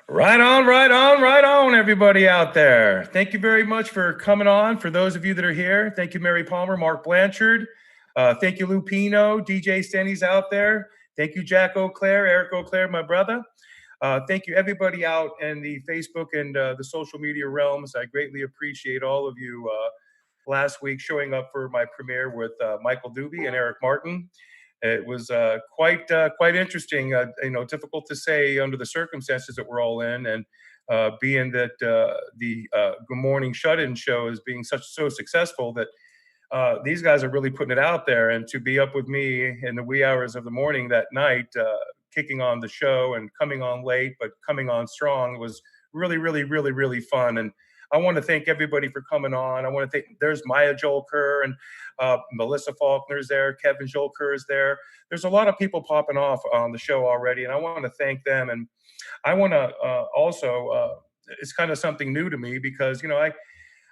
Right on, right on, right on, everybody out there. Thank you very much for coming on. For those of you that are here, thank you, Mary Palmer, Mark Blanchard. Thank you, Lupino, DJ Stenny's out there. Thank you, Jack O'Clair, Eric O'Clair, my brother. Thank you, everybody out in the Facebook and the social media realms. I greatly appreciate all of you last week showing up for my premiere with Michael Doobie and Eric Martin. It was quite interesting, difficult to say under the circumstances that we're all in, and being that the Good Morning Shut-In show is being so successful that these guys are really putting it out there, and to be up with me in the wee hours of the morning that night, kicking on the show and coming on late, but coming on strong was really, really, really, really fun. And I want to thank everybody for coming on. I want to thank, there's Maya Joel Kerr and Melissa Faulkner's there, Kevin Joel Kerr is there. There's a lot of people popping off on the show already, and I want to thank them. And I want to also, it's kind of something new to me because,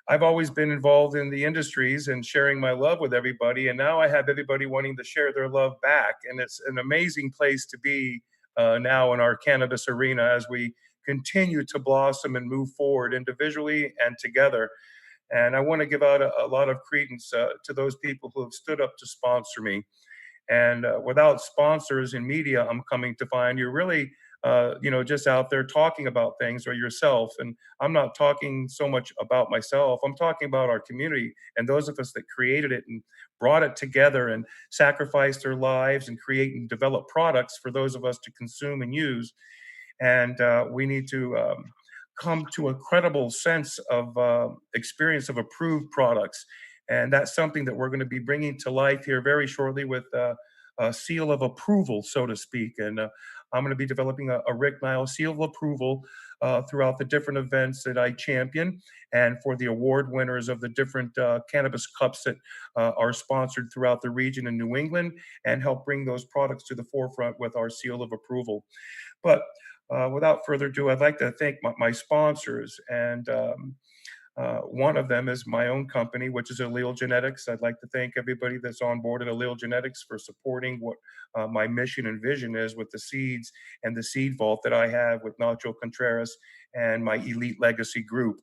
I've always been involved in the industries and sharing my love with everybody. And now I have everybody wanting to share their love back. And it's an amazing place to be now in our cannabis arena as we continue to blossom and move forward individually and together. And I want to give out a lot of credence to those people who have stood up to sponsor me. And without sponsors in media, I'm coming to find you're really, just out there talking about things or yourself. And I'm not talking so much about myself. I'm talking about our community and those of us that created it and brought it together and sacrificed their lives and create and develop products for those of us to consume and use. And we need to come to a credible sense of experience of approved products. And that's something that we're going to be bringing to life here very shortly with a seal of approval, so to speak. And I'm going to be developing a Rick Nile seal of approval throughout the different events that I champion and for the award winners of the different cannabis cups that are sponsored throughout the region in New England and help bring those products to the forefront with our seal of approval. But without further ado, I'd like to thank my sponsors, and one of them is my own company, which is Allele Genetics. I'd like to thank everybody that's on board at Allele Genetics for supporting what my mission and vision is with the seeds and the seed vault that I have with Nacho Contreras and my Elite Legacy group.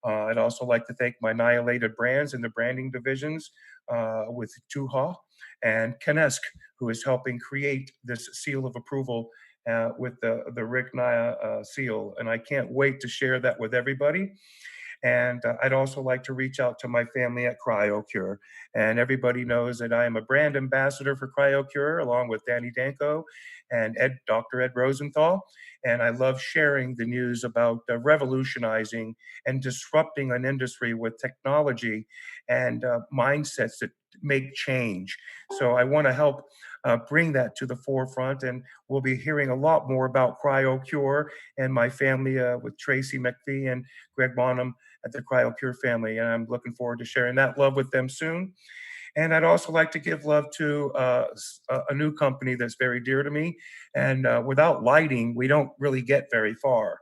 I'd also like to thank my Annihilated brands and the branding divisions with Tuha and Kanesk, who is helping create this seal of approval with the Rick Naya seal. And I can't wait to share that with everybody. And I'd also like to reach out to my family at CryoCure. And everybody knows that I am a brand ambassador for CryoCure, along with Danny Danko and Dr. Ed Rosenthal. And I love sharing the news about revolutionizing and disrupting an industry with technology and mindsets that make change. So I want to help bring that to the forefront. And we'll be hearing a lot more about CryoCure and my family with Tracy McPhee and Greg Bonham at the CryoCure family, and I'm looking forward to sharing that love with them soon. And I'd also like to give love to a new company that's very dear to me. And without lighting, we don't really get very far.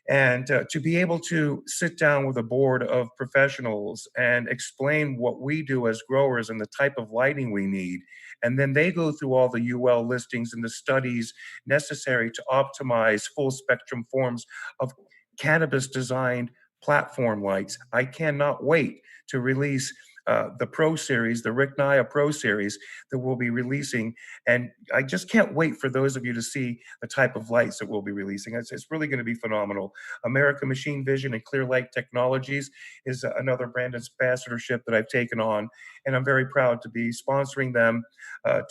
And to be able to sit down with a board of professionals and explain what we do as growers and the type of lighting we need. And then they go through all the UL listings and the studies necessary to optimize full spectrum forms of cannabis designed platform lights. I cannot wait to release the Pro Series, the Rick Naya Pro Series that we'll be releasing. And I just can't wait for those of you to see the type of lights that we'll be releasing. It's really going to be phenomenal. American Machine Vision and Clear Light Technologies is another brand ambassadorship that I've taken on, and I'm very proud to be sponsoring them.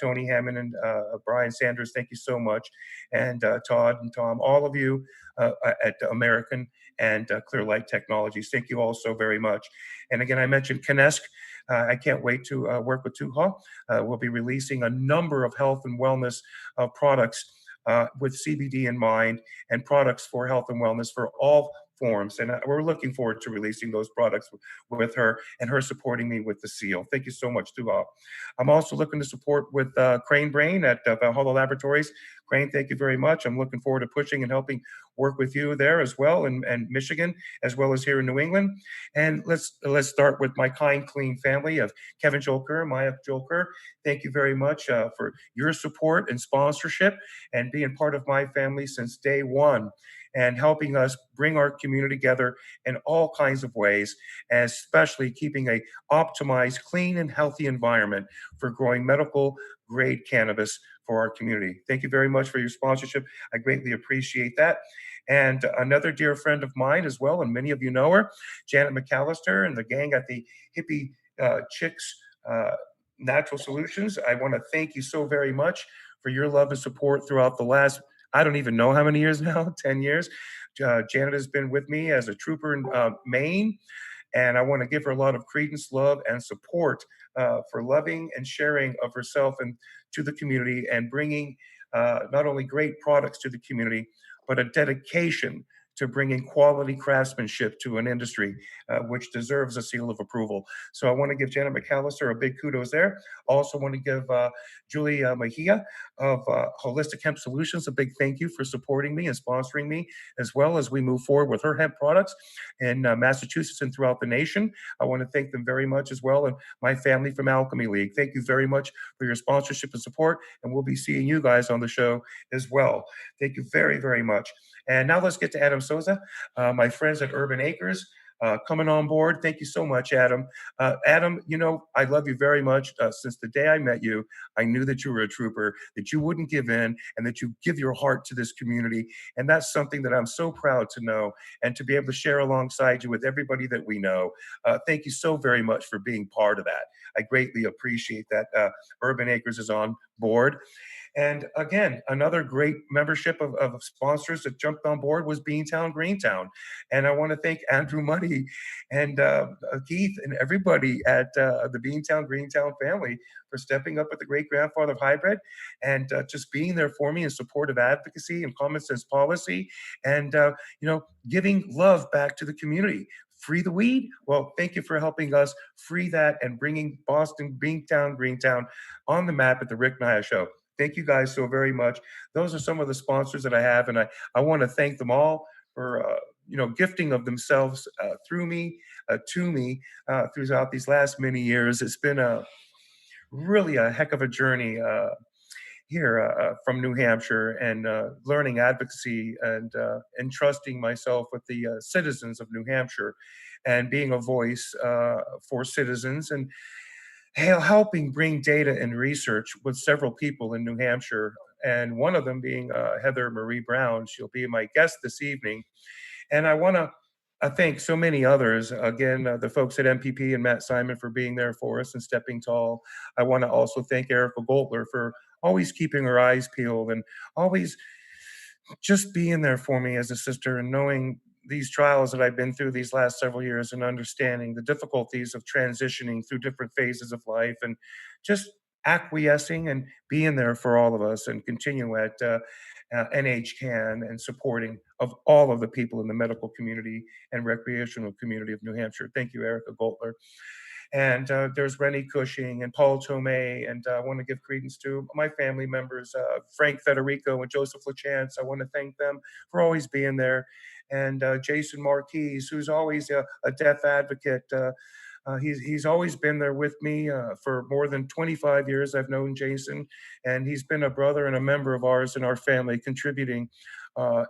Tony Hammond and Brian Sanders, thank you so much, and Todd and Tom, all of you at American and Clear Light Technologies. Thank you all so very much. And again, I mentioned Kinesk. I can't wait to work with Tuha. We'll be releasing a number of health and wellness products with CBD in mind, and products for health and wellness for all forms. And we're looking forward to releasing those products with her and her supporting me with the seal. Thank you so much, Tuha. I'm also looking to support with Crane Brain at Valhalla Laboratories. Crane, thank you very much. I'm looking forward to pushing and helping work with you there as well, and Michigan, as well as here in New England. And let's start with my kind, clean family of Kevin Jolker, Maya Jolker. Thank you very much for your support and sponsorship and being part of my family since day one, and helping us bring our community together in all kinds of ways, and especially keeping a optimized, clean, and healthy environment for growing medical grade cannabis for our community. Thank you very much for your sponsorship. I greatly appreciate that. And another dear friend of mine as well, and many of you know her, Janet Mccallister and the gang at the Hippie Chicks Natural Solutions. I want to thank you so very much for your love and support throughout the last, I don't even know how many years now, 10 years. Janet has been with me as a trooper in Maine, and I want to give her a lot of credence, love, and support for loving and sharing of herself and to the community, and bringing not only great products to the community, but a dedication to bringing quality craftsmanship to an industry which deserves a seal of approval. So I want to give Janet Mccallister a big kudos there. Also want to give Julie Mejia of Holistic Hemp Solutions a big thank you for supporting me and sponsoring me, as well as we move forward with her hemp products in Massachusetts and throughout the nation. I want to thank them very much as well, and my family from Alchemy League. Thank you very much for your sponsorship and support, and we'll be seeing you guys on the show as well. Thank you very, very much. And now let's get to Adam Souza, my friends at Urban Acres, coming on board. Thank you so much, Adam. Adam, you know, I love you very much. Since the day I met you, I knew that you were a trooper, that you wouldn't give in, and that you give your heart to this community. And that's something that I'm so proud to know and to be able to share alongside you with everybody that we know. Thank you so very much for being part of that. I greatly appreciate that. Urban Acres is on board. And again, another great membership of sponsors that jumped on board was Beantown Greentown. And I want to thank Andrew Money and Keith and everybody at the Beantown Greentown family for stepping up with the great grandfather of hybrid, and just being there for me in support of advocacy and common sense policy, and you know, giving love back to the community. Free the weed? Well, thank you for helping us free that and bringing Boston, Beantown, Greentown on the map at the Rick Naya Show. Thank you guys so very much. Those are some of the sponsors that I have, and I want to thank them all for you know, gifting of themselves through me, to me, throughout these last many years. It's been a really a heck of a journey here from New Hampshire, and learning advocacy, and entrusting myself with the citizens of New Hampshire, and being a voice for citizens, and helping bring data and research with several people in New Hampshire, and one of them being Heather Marie Brown. She'll be my guest this evening. And I want to thank so many others. Again, the folks at MPP and Matt Simon for being there for us and stepping tall. I want to also thank Erica Goltler for always keeping her eyes peeled and always just being there for me as a sister, and knowing these trials that I've been through these last several years, and understanding the difficulties of transitioning through different phases of life, and just acquiescing and being there for all of us, and continue at NHCAN and supporting of all of the people in the medical community and recreational community of New Hampshire. Thank you, Erica Goltler. And there's Rennie Cushing and Paul Tomei. And I want to give credence to my family members, Frank Federico and Joseph LaChance. I want to thank them for always being there. And Jason Marquise, who's always a deaf advocate. He's always been there with me for more than 25 years. I've known Jason, and he's been a brother and a member of ours in our family, contributing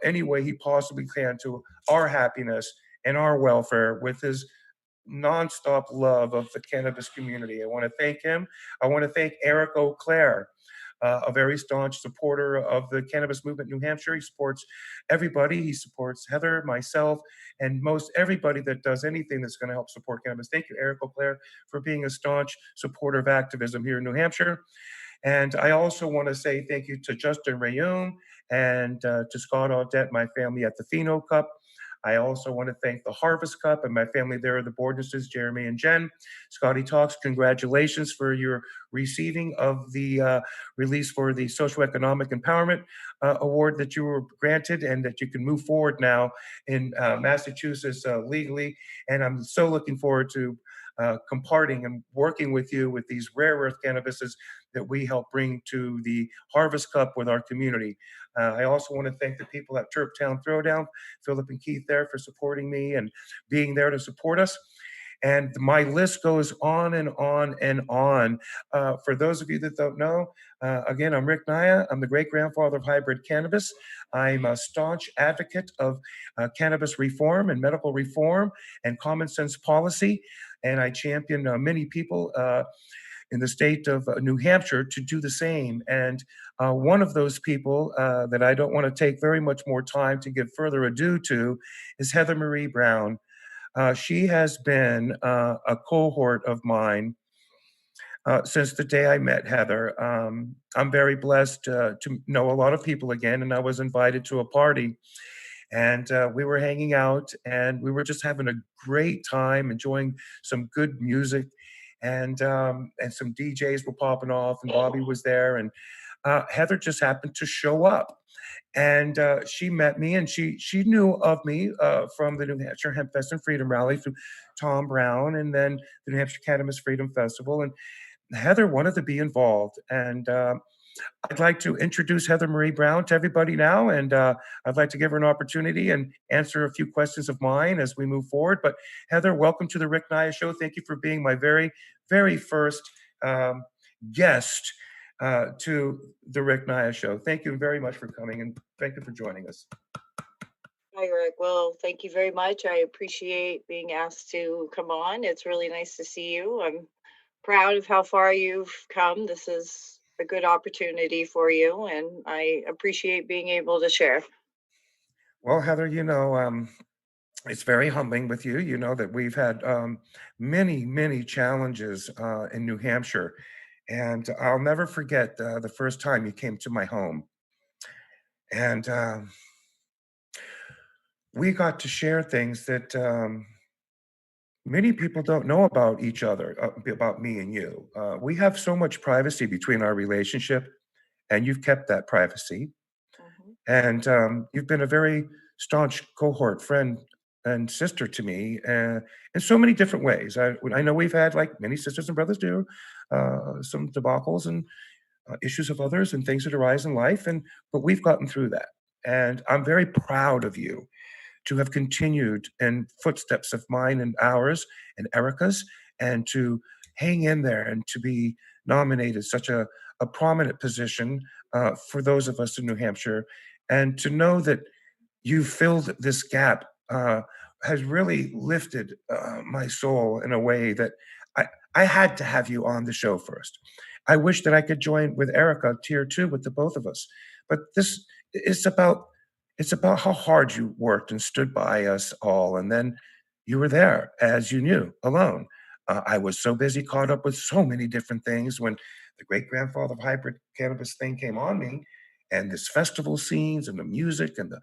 any way he possibly can to our happiness and our welfare with his nonstop love of the cannabis community. I want to thank him. I want to thank Eric O'Clair, a very staunch supporter of the cannabis movement in New Hampshire. He supports everybody. He supports Heather, myself, and most everybody that does anything that's going to help support cannabis. Thank you, Eric O'Clair, for being a staunch supporter of activism here in New Hampshire. And I also want to say thank you to Justin Rayoum and to Scott Audette, my family at the Pheno Cup. I also want to thank the Harvest Cup and my family there, the Borgeses, Jeremy and Jen. Scotty Talks, congratulations for your receiving of the release for the Socioeconomic Empowerment Award that you were granted, and that you can move forward now in Massachusetts legally. And I'm so looking forward to comparting and working with you with these rare earth cannabises that we help bring to the Harvest Cup with our community. I also want to thank the people at Turptown Throwdown, Philip and Keith there, for supporting me and being there to support us. And my list goes on and on and on. For those of you that don't know, again, I'm Rick Naya. I'm the great-grandfather of hybrid cannabis. I'm a staunch advocate of cannabis reform and medical reform and common sense policy. And I champion many people in the state of New Hampshire to do the same. And one of those people that I don't want to take very much more time to give further ado to is Heather Marie Brown. She has been a cohort of mine since the day I met Heather. I'm very blessed to know a lot of people again, and I was invited to a party. And we were hanging out, and we were just having a great time, enjoying some good music, and some DJs were popping off, and Bobby was there, and Heather just happened to show up, and she met me, and she knew of me from the New Hampshire Hemp Fest and Freedom Rally through Tom Brown, and then the New Hampshire Cannabis Freedom Festival, and Heather wanted to be involved, and I'd like to introduce Heather Marie Brown to everybody now, and I'd like to give her an opportunity and answer a few questions of mine as we move forward. But Heather, welcome to the Rick Naya Show. Thank you for being my very, very first guest to the Rick Naya Show. Thank you very much for coming, and thank you for joining us. Hi, Rick. Well, thank you very much. I appreciate being asked to come on. It's really nice to see you. I'm proud of how far you've come. This is a good opportunity for you, and I appreciate being able to share. Well, Heather, it's very humbling with you. You know that we've had many, many challenges in New Hampshire. And I'll never forget the first time you came to my home. And we got to share things that many people don't know about each other, about me and you. We have so much privacy between our relationship, and you've kept that privacy. Mhm. And you've been a very staunch cohort friend and sister to me in so many different ways. I know we've had, like many sisters and brothers do, some debacles and issues of others and things that arise in life, but we've gotten through that. And I'm very proud of you to have continued in footsteps of mine and ours and Erica's, and to hang in there and to be nominated such a prominent position for those of us in New Hampshire, and to know that you filled this gap has really lifted my soul in a way that I, I had to have you on the show first. I wish that I could join with Erica tier two with the both of us, but this is about it's about how hard you worked and stood by us all, and then you were there as you knew alone. I was so busy, caught up with so many different things when the great grandfather of hybrid cannabis thing came on me, and this festival scenes and the music and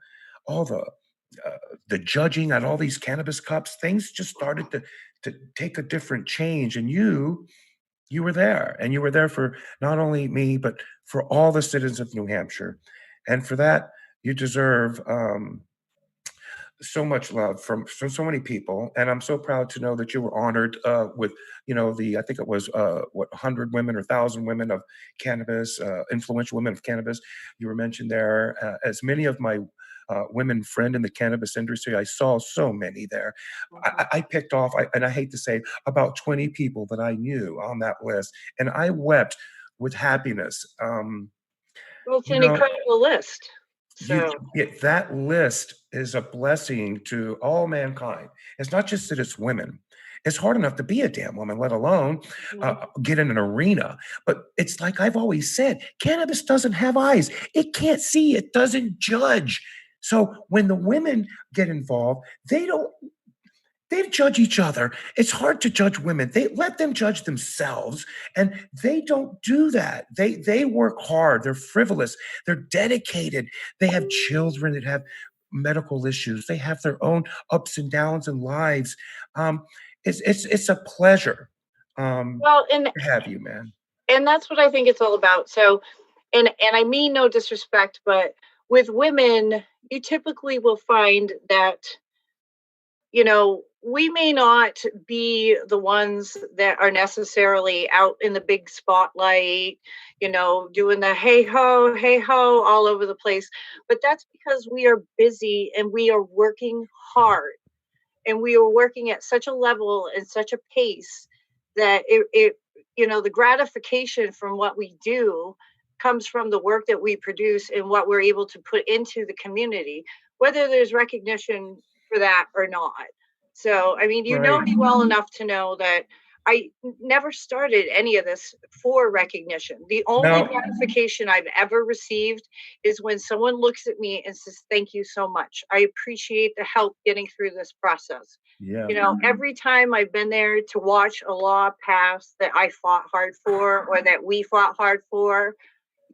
all uh, the judging at all these cannabis cups, things just started to take a different change. And you were there, and you were there for not only me but for all the citizens of New Hampshire. And for that, you deserve so much love from so many people, and I'm so proud to know that you were honored with, the I think it was 100 women or 1,000 women of cannabis, influential women of cannabis. You were mentioned there. As many of my women friend in the cannabis industry, I saw so many there. Mhm. I picked off, and I hate to say, about 20 people that I knew on that list, and I wept with happiness. Well, it's You an know, incredible list. you So, that list is a blessing to all mankind. It's not just that it's women. It's hard enough to be a damn woman, let alone mhm. get in an arena. But it's like I've always said, cannabis doesn't have eyes. It can't see. It doesn't judge. So when the women get involved, they judge each other. It's hard to judge women. They let them judge themselves, and they don't do that. They work hard. They're frivolous. They're dedicated. They have children that have medical issues. They have their own ups and downs in lives. Um, it's a pleasure Well, and to have you, man. that's what I think it's all about. So, and I mean no disrespect, but with women, you typically will find that, we may not be the ones that are necessarily out in the big spotlight, doing the hey ho all over the place. But that's because we are busy and we are working hard, and we were working at such a level and such a pace that the gratification from what we do comes from the work that we produce and what we're able to put into the community, whether there's recognition for that or not. So, I mean, you know Right. me well enough to know that never started any of this for recognition. The only Now, gratification I've ever received is when someone looks at me and says, "Thank you so much. I appreciate the help getting through this process." yeah, Every time I've been there to watch a law pass that I fought hard for or that we fought hard for,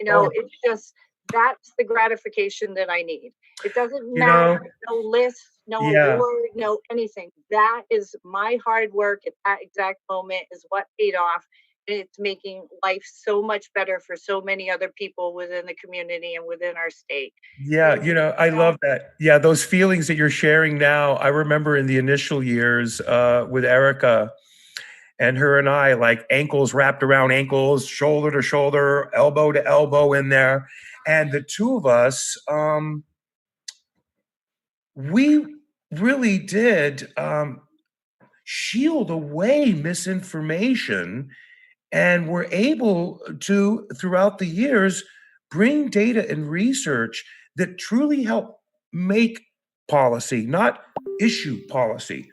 oh, it's just that's the gratification that I need. It doesn't you matter, know, no list, no yeah. award, no anything. That is my hard work at that exact moment is what paid off. And it's making life so much better for so many other people within the community and within our state. Yeah, And, I you know, love that. Yeah, those feelings that you're sharing now, I remember in the initial years with Erica and her and I, like ankles wrapped around ankles, shoulder to shoulder, elbow to elbow in there. And the two of us, we really did shield away misinformation, and we're able to, throughout the years, bring data and research that truly help make policy, not issue policy.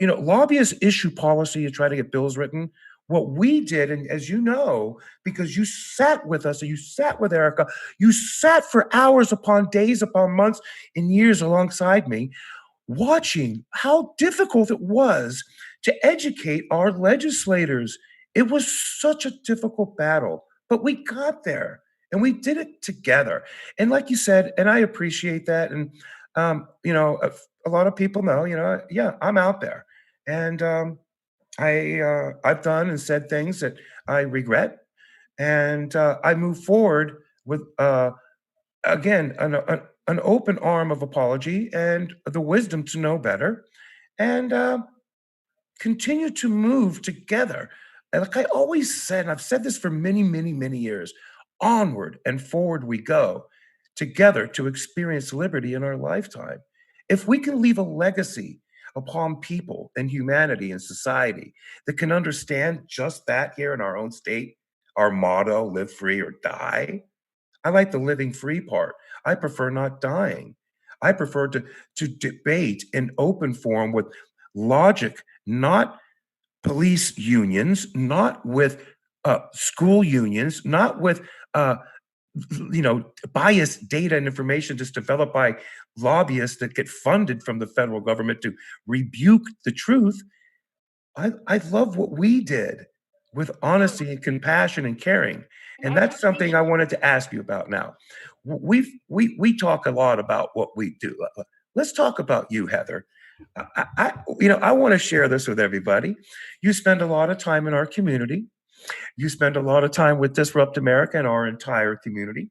Lobbyists issue policy to try to get bills written. What we did, and as you know, because you sat with us, or you sat with Erica, you sat for hours upon days upon months and years alongside me, watching how difficult it was to educate our legislators. It was such a difficult battle, but we got there and we did it together. And like you said, and I appreciate that. And, a lot of people know, yeah, I'm out there. And I've done and said things that I regret. And I move forward with, again, an open arm of apology and the wisdom to know better, and continue to move together. And like I always said, and I've said this for many, many, many years, onward and forward we go together to experience liberty in our lifetime. If we can leave a legacy upon people and humanity and society that can understand just that here in our own state, our motto, live free or die. I like the living free part. I prefer not dying. I prefer to debate in open forum with logic, not police unions, not with school unions, not with uh, biased data and information just developed by lobbyists that get funded from the federal government to rebuke the truth. I love what we did with oh, honesty and compassion and caring. and And I that's something I appreciate wanted to ask you about now. We talk a lot about what we do. Let's talk about you, Heather. I want to share this with everybody. You spend a lot of time in our community. You spend a lot of time with Disrupt America and our entire community.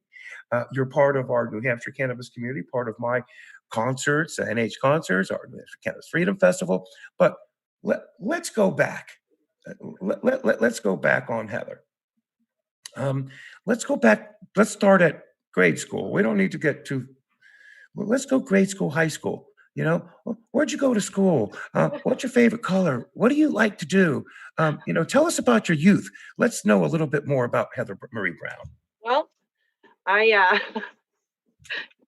You're part of our New Hampshire cannabis community, part of my concerts, NH concerts, our New Hampshire Cannabis Freedom Festival. But let's go back. Let's go back on Heather. Let's go back. Let's start at grade school. We don't need to get too. Well, let's go grade school, high school. Where'd you go to school? What's your favorite color? What do you like to do? Tell us about your youth. Let's know a little bit more about Heather Marie Brown. Well, I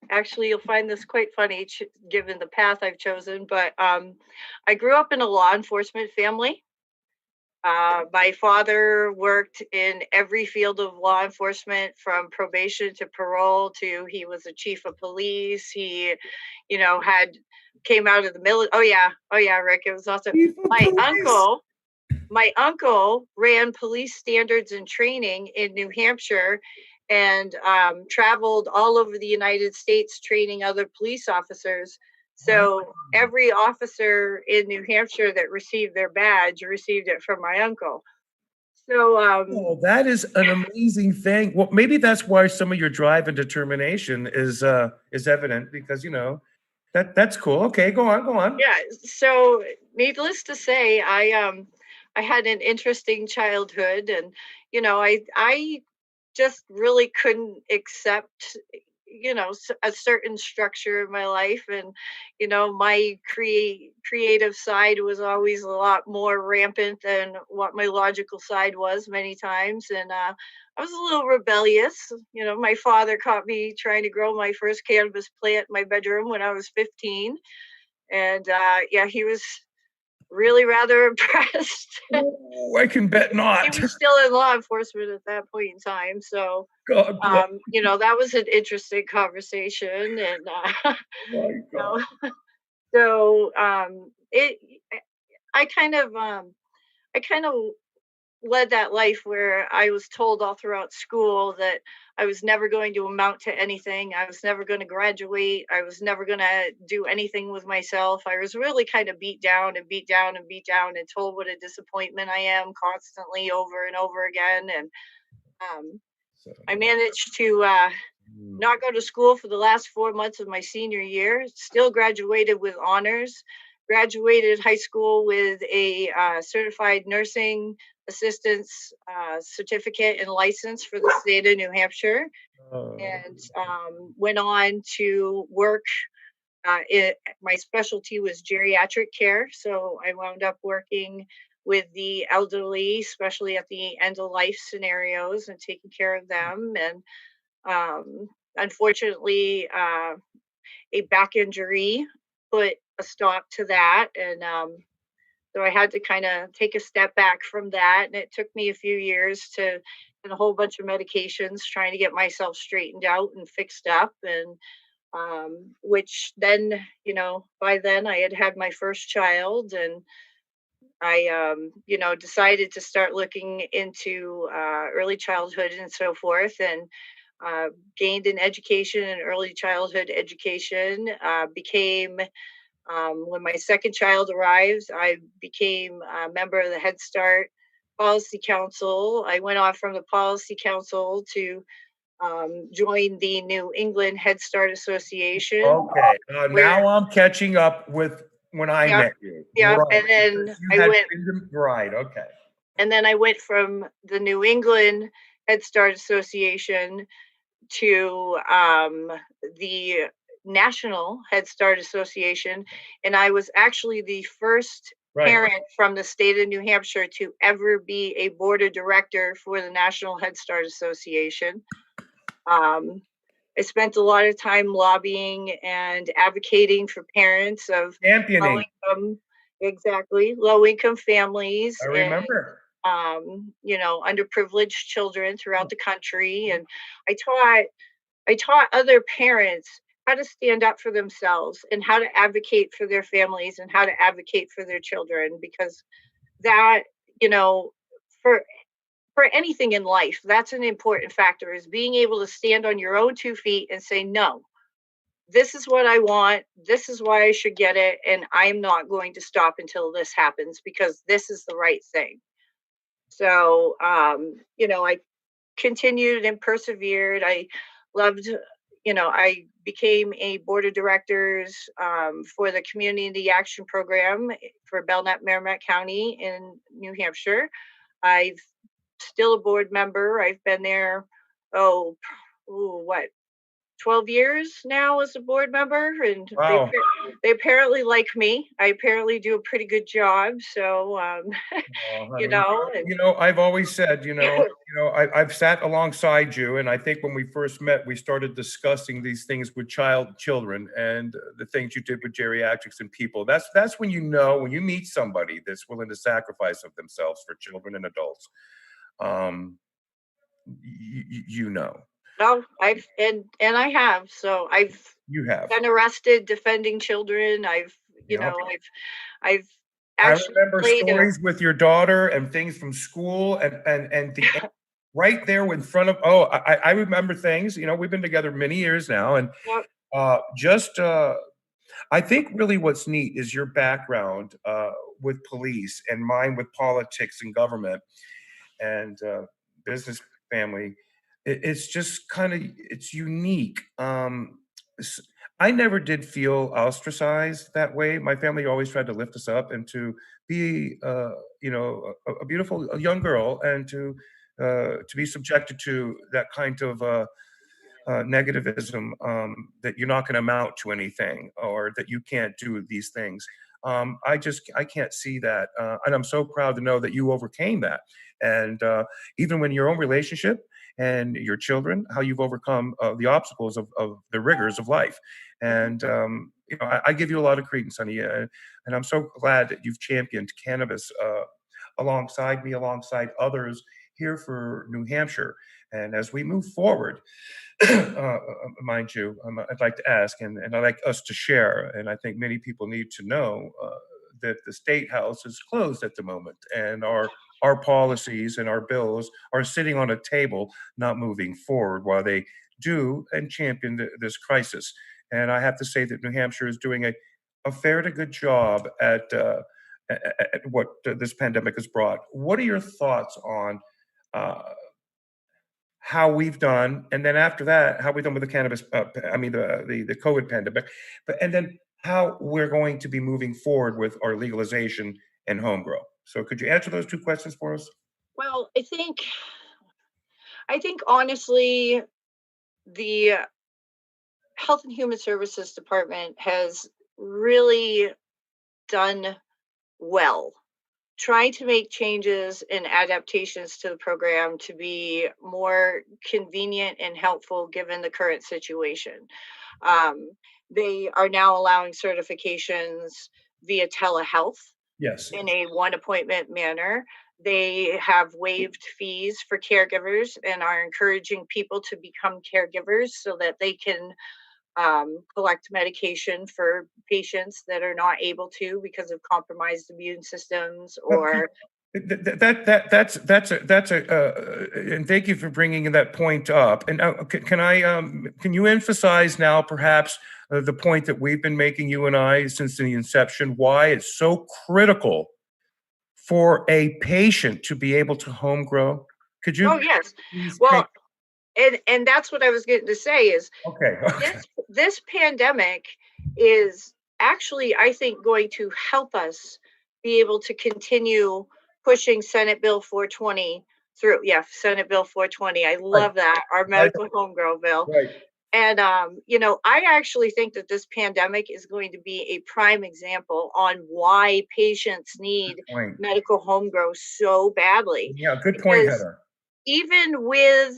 actually, you'll find this quite funny given the path I've chosen, but I grew up in a law enforcement family. My father worked in every field of law enforcement, from probation to parole to he was a chief of police. He, had came out of the military. Oh yeah, Rick. It was also Chief of my police. my uncle ran police standards and training in New Hampshire and traveled all over the United States training other police officers. So every officer in New Hampshire that received their badge received it from my uncle. So Oh, that is an amazing thing. Well, maybe that's why some of your drive and determination is evident, because that's cool. Okay, go on. yeah, so needless to say, I had an interesting childhood, and I just really couldn't accept a certain structure in my life, and my creative side was always a lot more rampant than what my logical side was many times. And I was a little rebellious. My father caught me trying to grow my first cannabis plant in my bedroom when I was 15, and yeah, he was really rather impressed. Oh, I can bet He not. was still in law enforcement at that point in time, so God bless. that was an interesting conversation. And My God. so it I kind of led that life where I was told all throughout school that I was never going to amount to anything. I was never going to graduate. I was never going to do anything with myself. I was really kind of beat down and beat down and beat down and told what a disappointment I am constantly over and over again. And I managed to not go to school for the last 4 months of my senior year, still graduated with honors, graduated high school with a certified nursing assistance certificate and license for the state of New Hampshire, and went on to work. My specialty was geriatric care, so I wound up working with the elderly, especially at the end of life scenarios, and taking care of them. And unfortunately, a back injury put a stop to that. And so I had to kind of take a step back from that. And it took me a few years and a whole bunch of medications trying to get myself straightened out and fixed up. And which then, by then I had my first child, and I, decided to start looking into early childhood and so forth, and gained an education in early childhood education. When my second child arrived, I became a member of the Head Start Policy Council. I went off from the Policy Council to join the New England Head Start Association. Okay, now I'm catching up with when I met you. Yeah, Right, and then right, okay. And then I went from the New England Head Start Association to the National Head Start Association, and I was actually the first parent from the state of New Hampshire to ever be a board of director for the National Head Start Association. I spent a lot of time lobbying and advocating for parents of championing low income families. I remember. And, underprivileged children throughout the country. And I taught other parents how to stand up for themselves and how to advocate for their families and how to advocate for their children, because that, for anything in life, that's an important factor, is being able to stand on your own 2 feet and say, no, this is what I want. This is why I should get it. And I'm not going to stop until this happens, because this is the right thing. So, I continued and persevered. I loved, I became a board of directors for the Community Action Program for Belknap Merrimack County in New Hampshire. I've still a board member. I've been there, oh, what, 12 years now as a board member, and Wow. they apparently like me. I apparently do a pretty good job. So, Oh, you honey, know, and I've always said, I've sat alongside you, and I think when we first met, we started discussing these things with children, and the things you did with geriatrics and people. That's when when you meet somebody that's willing to sacrifice of themselves for children and adults. Um, you know, no, and I have. So I've you have. been arrested defending children. You know, I've I actually remember played a stories with your daughter and things from school, and the right there in front of. Oh, I remember things. We've been together many years now, and yep, just I think really what's neat is your background with police and mine with politics and government and business family. It's just it's unique. s- I never did feel ostracized that way. My family always tried to lift us up and to be, a beautiful a young girl, and to be subjected to that kind of negativism, that you're not going to amount to anything or that you can't do these things. I can't see that, and I'm so proud to know that you overcame that. And even when your own relationship and your children, how you've overcome the obstacles of the rigors of life. mhm, And I give you a lot of credence, honey, and I'm so glad that you've championed cannabis alongside me, alongside others here for New Hampshire. And as we move forward, mind you, I'd like to ask, and I'd like us to share, and I think many people need to know that the state house is closed at the moment, and our policies and our bills are sitting on a table, not moving forward, while they do and champion this crisis. And I have to say that New Hampshire is doing a fair to good job at what this pandemic has brought. What are your thoughts on? Uh, how we've done, and then after that, how we've done with the cannabis, I mean, the COVID pandemic, and then how we're going to be moving forward with our legalization and home grow. So could you answer those two questions for us? well, I think honestly, the Health and Human Services Department has really done well trying to make changes and adaptations to the program to be more convenient and helpful given the current situation. Um, they are now allowing certifications via telehealth Yes. in a one appointment manner. They have waived fees for caregivers and are encouraging people to become caregivers so that they can collect medication for patients that are not able to because of compromised immune systems Okay. or That's a and thank you for bringing that point up. And can you emphasize now, perhaps, the point that we've been making, you and I, since the inception, why it's so critical for a patient to be able to home grow? Could you oh yes. please paint? Well, and that's what I was getting to say is Okay, okay, this pandemic is actually, I think, going to help us be able to continue pushing Senate Bill 420 through. Yeah, Senate Bill 420. I right, love that. Our right, medical home grow bill. right. And I actually think that this pandemic is going to be a prime example on why patients Good need point. medical home grow so badly. Yeah, good point, Because Heather. even with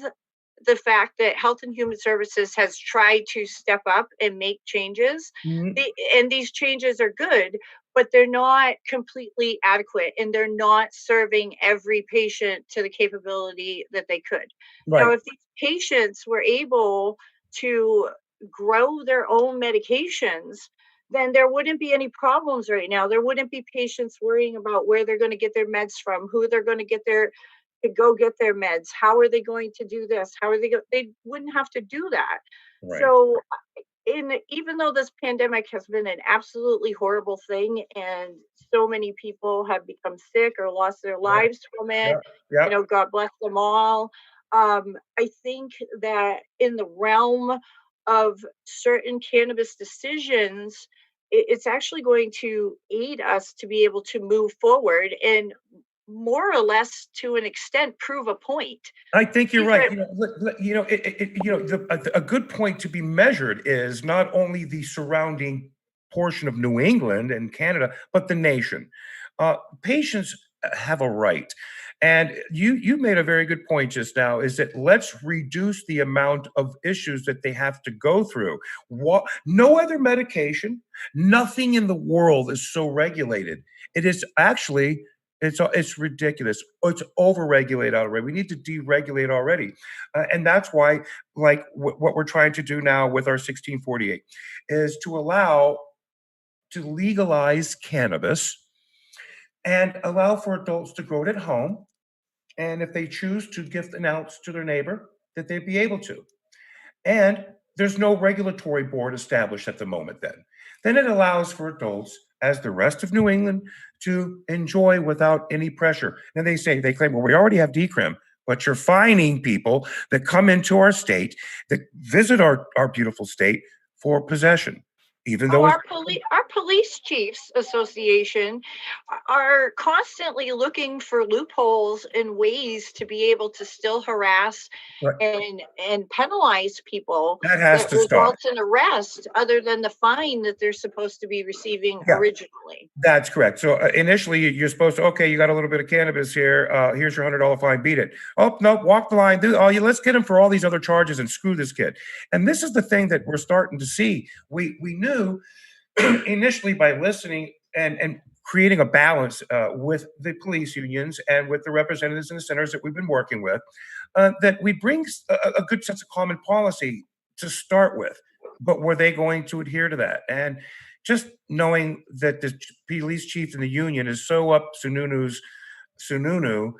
the fact that Health and Human Services has tried to step up and make changes, Mhm. and these changes are good, but they're not completely adequate and they're not serving every patient to the capability that they could. Now, Right, if these patients were able to grow their own medications, then there wouldn't be any problems right now. There wouldn't be patients worrying about where they're going to get their meds from, who they're going to get their to go get their meds. How are they going to do this? How are they wouldn't have to do that. right, So in even though this pandemic has been an absolutely horrible thing and so many people have become sick or lost their yeah, lives from it, yeah, yeah. God bless them all. I think that in the realm of certain cannabis decisions, it's actually going to aid us to be able to move forward and more or less to an extent prove a point. I think you're These right. are A good point to be measured is not only the surrounding portion of New England and Canada, but the nation. Patients have a right, and you made a very good point just now. Is that let's reduce the amount of issues that they have to go through. What? No other medication, nothing in the world is so regulated. It is actually it's ridiculous. It's overregulated already. We need to deregulate already, and that's why, like what we're trying to do now with our 1648, is to allow to legalize cannabis and allow for adults to grow it at home, and if they choose to gift an ounce to their neighbor, that they'd be able to. And there's no regulatory board established at the moment then. Then it allows for adults, as the rest of New England, to enjoy without any pressure. And they claim, well, we already have decrim, but you're fining people that come into our state, that visit our beautiful state for possession, even Oh, though it's our police chiefs association are constantly looking for loopholes and ways to be able to still harass right. and penalize people That has that to stop. results in arrest other than the fine that they're supposed to be receiving Yeah. originally. That's correct. So initially, you're supposed to, okay, you got a little bit of cannabis here. Here's your $100 fine. Beat it. Oh no, walk the line. Let's get him for all these other charges and screw this kid. And this is the thing that we're starting to see. We knew initially by listening and creating a balance with the police unions and with the representatives in the centers that we've been working with, that we bring a good sense of common policy to start with. But were they going to adhere to that? And just knowing that the police chief in the union is so up Sununu,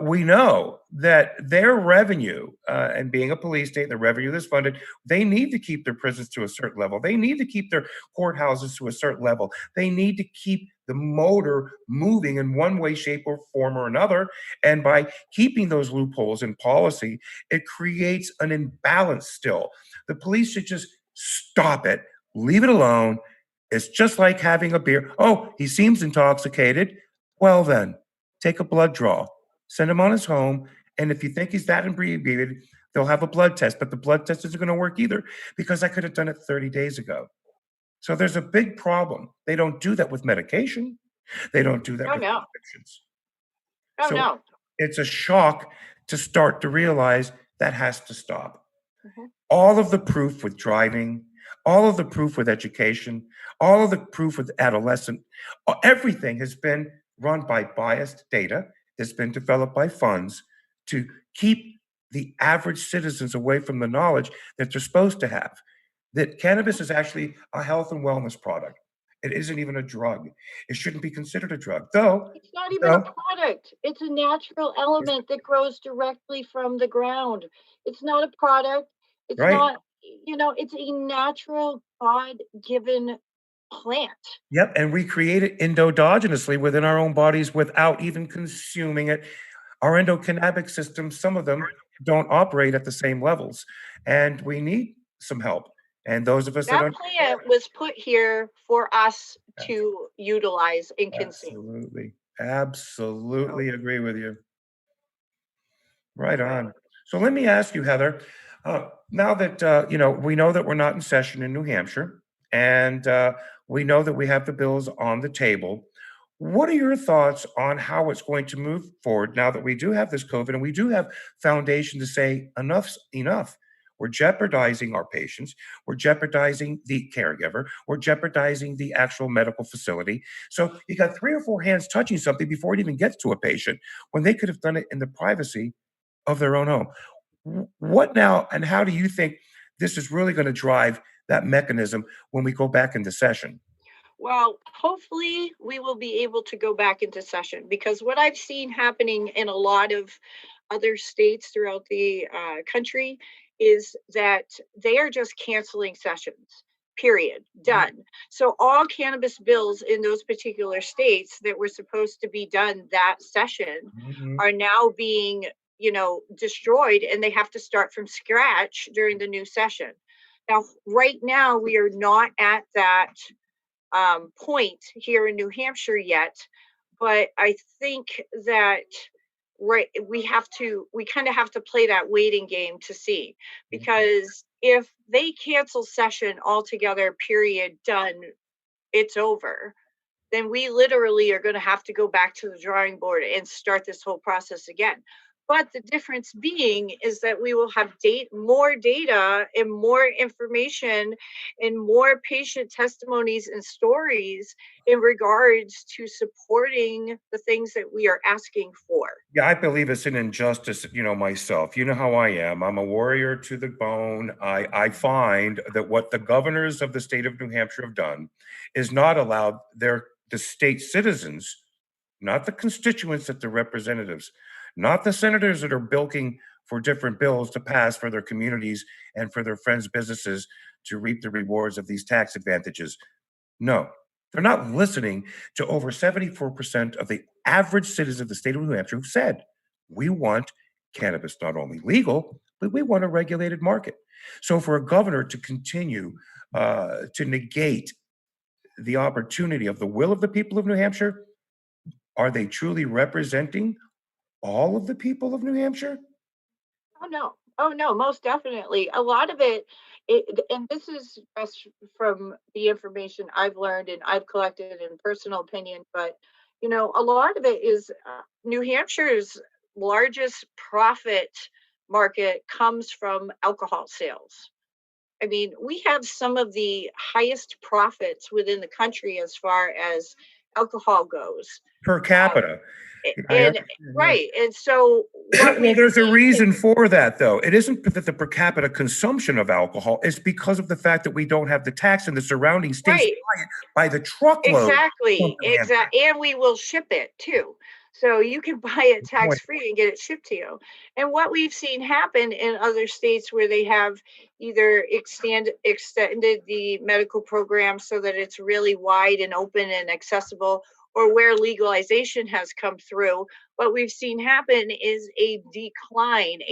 we know that their revenue, and being a police state, the revenue that's funded, they need to keep their prisons to a certain level. They need to keep their courthouses to a certain level. They need to keep the motor moving in one way, shape, or form or another. And by keeping those loopholes in policy, it creates an imbalance still. The police should just stop it, leave it alone. It's just like having a beer. Oh, he seems intoxicated. Well, then, take a blood draw, send him on his home. And if you think he's that inebriated, they'll have a blood test. But the blood test isn't going to work either because I could have done it 30 days ago. So there's a big problem. They don't do that with medication. They don't do that Oh with no. prescriptions. Oh So no. it's a shock to start to realize that has to stop. Mhm. All of the proof with driving, all of the proof with education, all of the proof with adolescent, everything has been run by biased data that's been developed by funds to keep the average citizens away from the knowledge that they're supposed to have. That cannabis is actually a health and wellness product. It isn't even a drug. It shouldn't be considered a drug, It's not even a though, product. It's a natural element that grows directly from the ground. It's not a product. It's right? not, it's a natural God given plant. Yep, and we create it endogenously within our own bodies without even consuming it. Our endocannabinoid systems, some of them don't operate at the same levels, and we need some help. And those of us that That understand, plant was put here for us abs- to utilize and consume. absolutely, So, absolutely agree with you. Right right. on. So let me ask you, Heather. Now that we know that we're not in session in New Hampshire, and we know that we have the bills on the table. What are your thoughts on how it's going to move forward now that we do have this COVID and we do have foundation to say enough's enough? We're jeopardizing our patients. We're jeopardizing the caregiver. We're jeopardizing the actual medical facility. So you got three or four hands touching something before it even gets to a patient when they could have done it in the privacy of their own home. What now, and how do you think this is really going to drive that mechanism when we go back into session? Well, hopefully we will be able to go back into session because what I've seen happening in a lot of other states throughout the country is that they are just canceling sessions. Period. Done. So all cannabis bills in those particular states that were supposed to be done that session Mhm. are now being destroyed, and they have to start from scratch during the new session. Now, right now, we are not at that point here in New Hampshire yet, but I think that we kind of have to play that waiting game to see, because if they cancel session altogether, period, done, it's over, then we literally are going to have to go back to the drawing board and start this whole process again. But the difference being is that we will have more data and more information and more patient testimonies and stories in regards to supporting the things that we are asking for. Yeah, I believe it's an injustice, myself. You know how I am. I'm a warrior to the bone. I find that what the governors of the state of New Hampshire have done is not allowed the state citizens, not the constituents that the representatives, not the senators that are bilking for different bills to pass for their communities and for their friends' businesses to reap the rewards of these tax advantages. No, they're not listening to over 74% of the average citizens of the state of New Hampshire who said, we want cannabis not only legal, but we want a regulated market. So for a governor to continue to negate the opportunity of the will of the people of New Hampshire, are they truly representing all of the people of New Hampshire? Oh no. Oh no, most definitely. A lot of and this is just from the information I've learned and I've collected in personal opinion, but a lot of it is New Hampshire's largest profit market comes from alcohol sales. I mean, we have some of the highest profits within the country as far as alcohol goes. Per capita. I And understand, yeah. right. And so what Well, we've there's a seen is reason for that, though. It isn't that the per capita consumption of alcohol, it's because of the fact that we don't have the tax in the surrounding states right. buy it by the truckload from Exactly, New Hampshire. and we will ship it too. So you can buy it Good tax point. free and get it shipped to you. And what we've seen happen in other states where they have either extended the medical program so that it's really wide and open and accessible, or where legalization has come through, what we've seen happen is a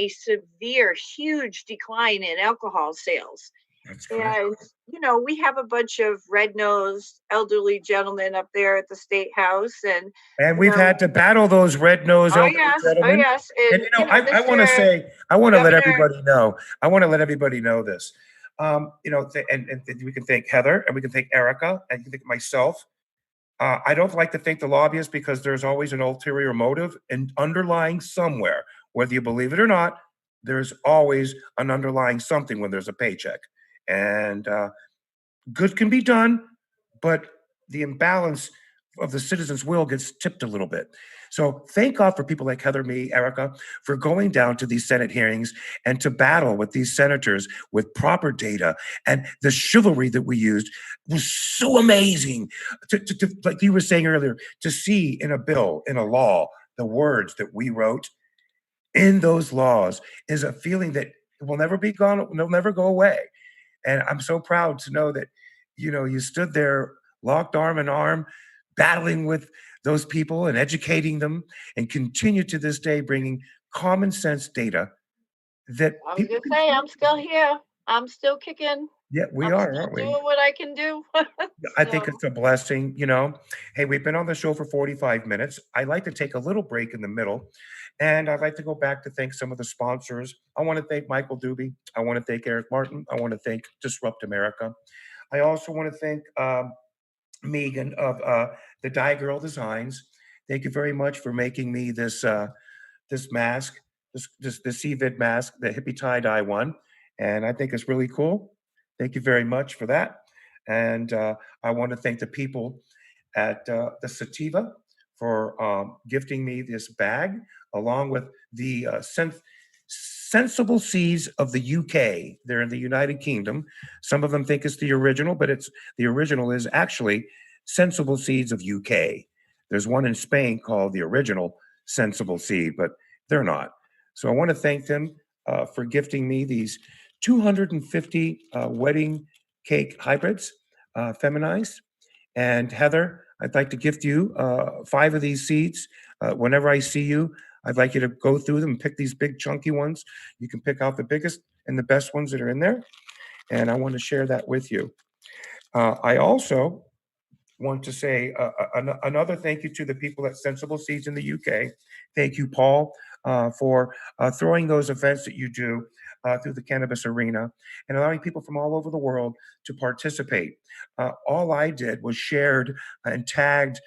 severe, huge decline in alcohol sales. That's correct. And, we have a bunch of red-nosed elderly gentlemen up there at the state house. And, And you we've know, had to battle those red-nosed oh elderly yes, oh gentlemen. yes. And And, I want to Mr. say, I want to let Governor, everybody know. I want to let everybody know this. And we can thank Heather, and we can thank Erica, and you can thank myself. I don't like to thank the lobbyists because there's always an ulterior motive and underlying somewhere, whether you believe it or not. There's always an underlying something when there's a paycheck, and good can be done, but the imbalance of the citizens' will gets tipped a little bit. So thank God for people like Heather, me, Erica, for going down to these Senate hearings and to battle with these senators with proper data. And the chivalry that we used was so amazing. Like you were saying earlier, to see in a bill, in a law, the words that we wrote in those laws is a feeling that will never be gone, will never go away. And I'm so proud to know that, you stood there locked arm in arm, battling with those people and educating them, and continue to this day bringing common sense data that I was people gonna can say I'm trust. still here. I'm still kicking. Yeah, we I'm are, still aren't we? doing what I can do. I think So it's a blessing. Hey, we've been on the show for 45 minutes. I like to take a little break in the middle, and I'd like to go back to thank some of the sponsors. I want to thank Michael Doobie. I want to thank Eric Martin. I want to thank Disrupt America. I also want to thank Megan of the Dye Girl Designs. Thank you very much for making me this mask, this CVID mask, the hippie tie dye one, and I think it's really cool. Thank you very much for that. And I want to thank the people at the Sativa for gifting me this bag, along with the Sensible Seeds of the UK. They're in the United Kingdom. Some of them think it's the original, but the original is actually Sensible Seeds of UK. There's one in Spain called the original Sensible Seed, but they're not. So I want to thank them for gifting me these 250 wedding cake hybrids, feminized. And Heather, I'd like to gift you 5 of these seeds. Whenever I see you, I'd like you to go through them and pick these big chunky ones. You can pick out the biggest and the best ones that are in there. And I want to share that with you. I also want to say another thank you to the people at Sensible Seeds in the UK. Thank you, Paul, for throwing those events that you do through the cannabis arena and allowing people from all over the world to participate. All I did was shared and tagged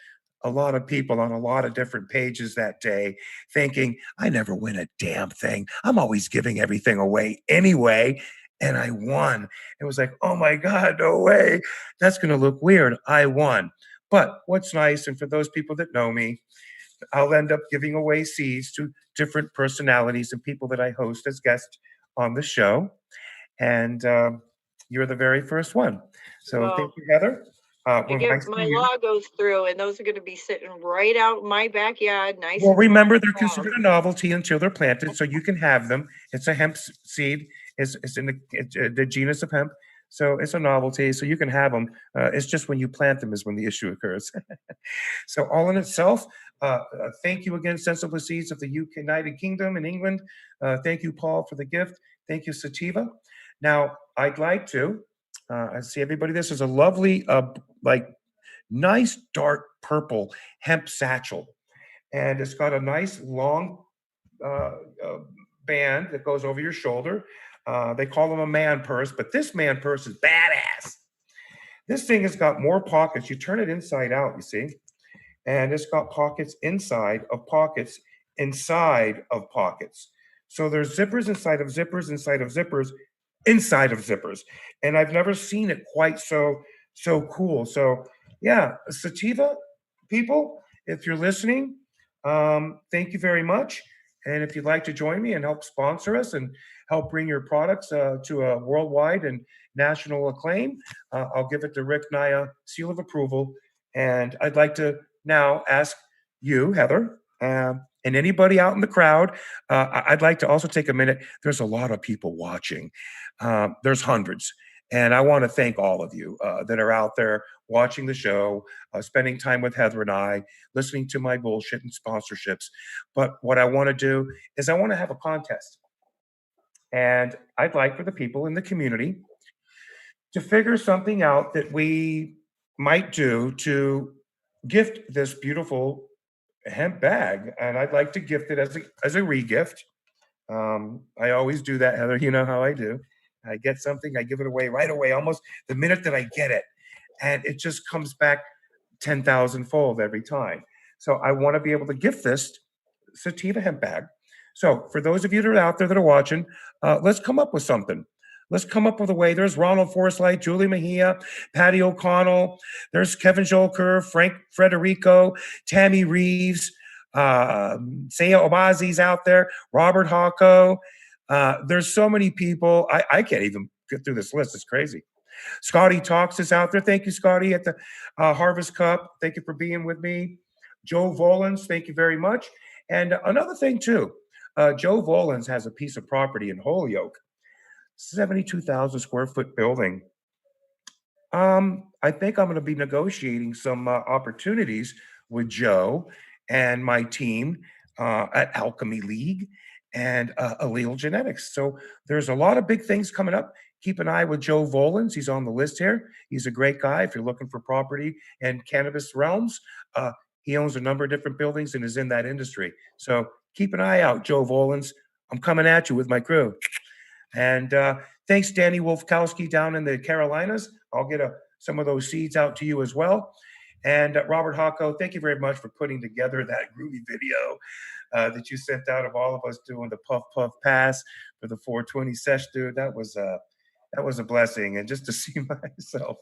a lot of people on a lot of different pages that day, thinking, I never win a damn thing. I'm always giving everything away anyway. And I won. It was like, oh my God, no way. That's going to look weird. I won. But what's nice, and for those people that know me, I'll end up giving away seeds to different personalities and people that I host as guests on the show. And you're the very first one. So Well, thank you, Heather. I When I get see my you, logos through, and those are going to be sitting right out in my backyard, nice well, and remember they're proud. considered a novelty until they're planted, so you can have them. It's a hemp seed. It's in the genus of hemp, so it's a novelty. So you can have them. It's just when you plant them is when the issue occurs. So all in itself, thank you again, Sensible Seeds of the UK, United Kingdom and England. Thank you, Paul, for the gift. Thank you, Sativa. Now, I'd like to I see everybody. This is a lovely, like nice dark purple hemp satchel. And it's got a nice long uh, uh, band that goes over your shoulder. They call them a man purse, but this man purse is badass. This thing has got more pockets. You turn it inside out, you see, and it's got pockets inside of pockets inside of pockets. So there's zippers inside of zippers inside of zippers inside of zippers, and I've never seen it quite so cool. So yeah, Sativa people, if you're listening, thank you very much. And if you'd like to join me and help sponsor us and help bring your products to a worldwide and national acclaim, I'll give it the Rick Naya seal of approval. And I'd like to now ask you, Heather, and anybody out in the crowd, I'd like to also take a minute. There's a lot of people watching. There's hundreds. And I want to thank all of you that are out there watching the show, spending time with Heather and I, listening to my bullshit and sponsorships. But what I want to do is I want to have a contest. And I'd like for the people in the community to figure something out that we might do to gift this beautiful hemp bag. And I'd like to gift it as a regift. I always do that, Heather. You know how I do. I get something, I give it away right away, almost the minute that I get it. And it just comes back 10,000 fold every time. So I want to be able to gift this Sativa hemp bag. So for those of you that are out there that are watching, let's come up with something. Let's come up with a way. There's Ronald Forsythe, Julie Mejia, Patty O'Connell. There's Kevin Jolker, Frank Frederico, Tammy Reeves, Saya Obazi's out there, Robert Hawko. There's so many people. I can't even get through this list. It's crazy. Scotty Talks is out there. Thank you, Scotty, at the Harvest Cup. Thank you for being with me. Joe Volans, thank you very much. And another thing, too, Joe Volans has a piece of property in Holyoke, 72,000 square foot building. I think I'm going to be negotiating some opportunities with Joe and my team at Alchemy League and Allele Genetics. So there's a lot of big things coming up. Keep an eye with Joe Volans. He's on the list here. He's a great guy. If you're looking for property and cannabis realms, he owns a number of different buildings and is in that industry. So keep an eye out, Joe Volans. I'm coming at you with my crew. And thanks, Danny Wolfkowski down in the Carolinas. I'll get some of those seeds out to you as well. And Robert Hawko, thank you very much for putting together that groovy video that you sent out of all of us doing the puff puff pass for the 420 sesh, dude. That was a blessing, and just to see myself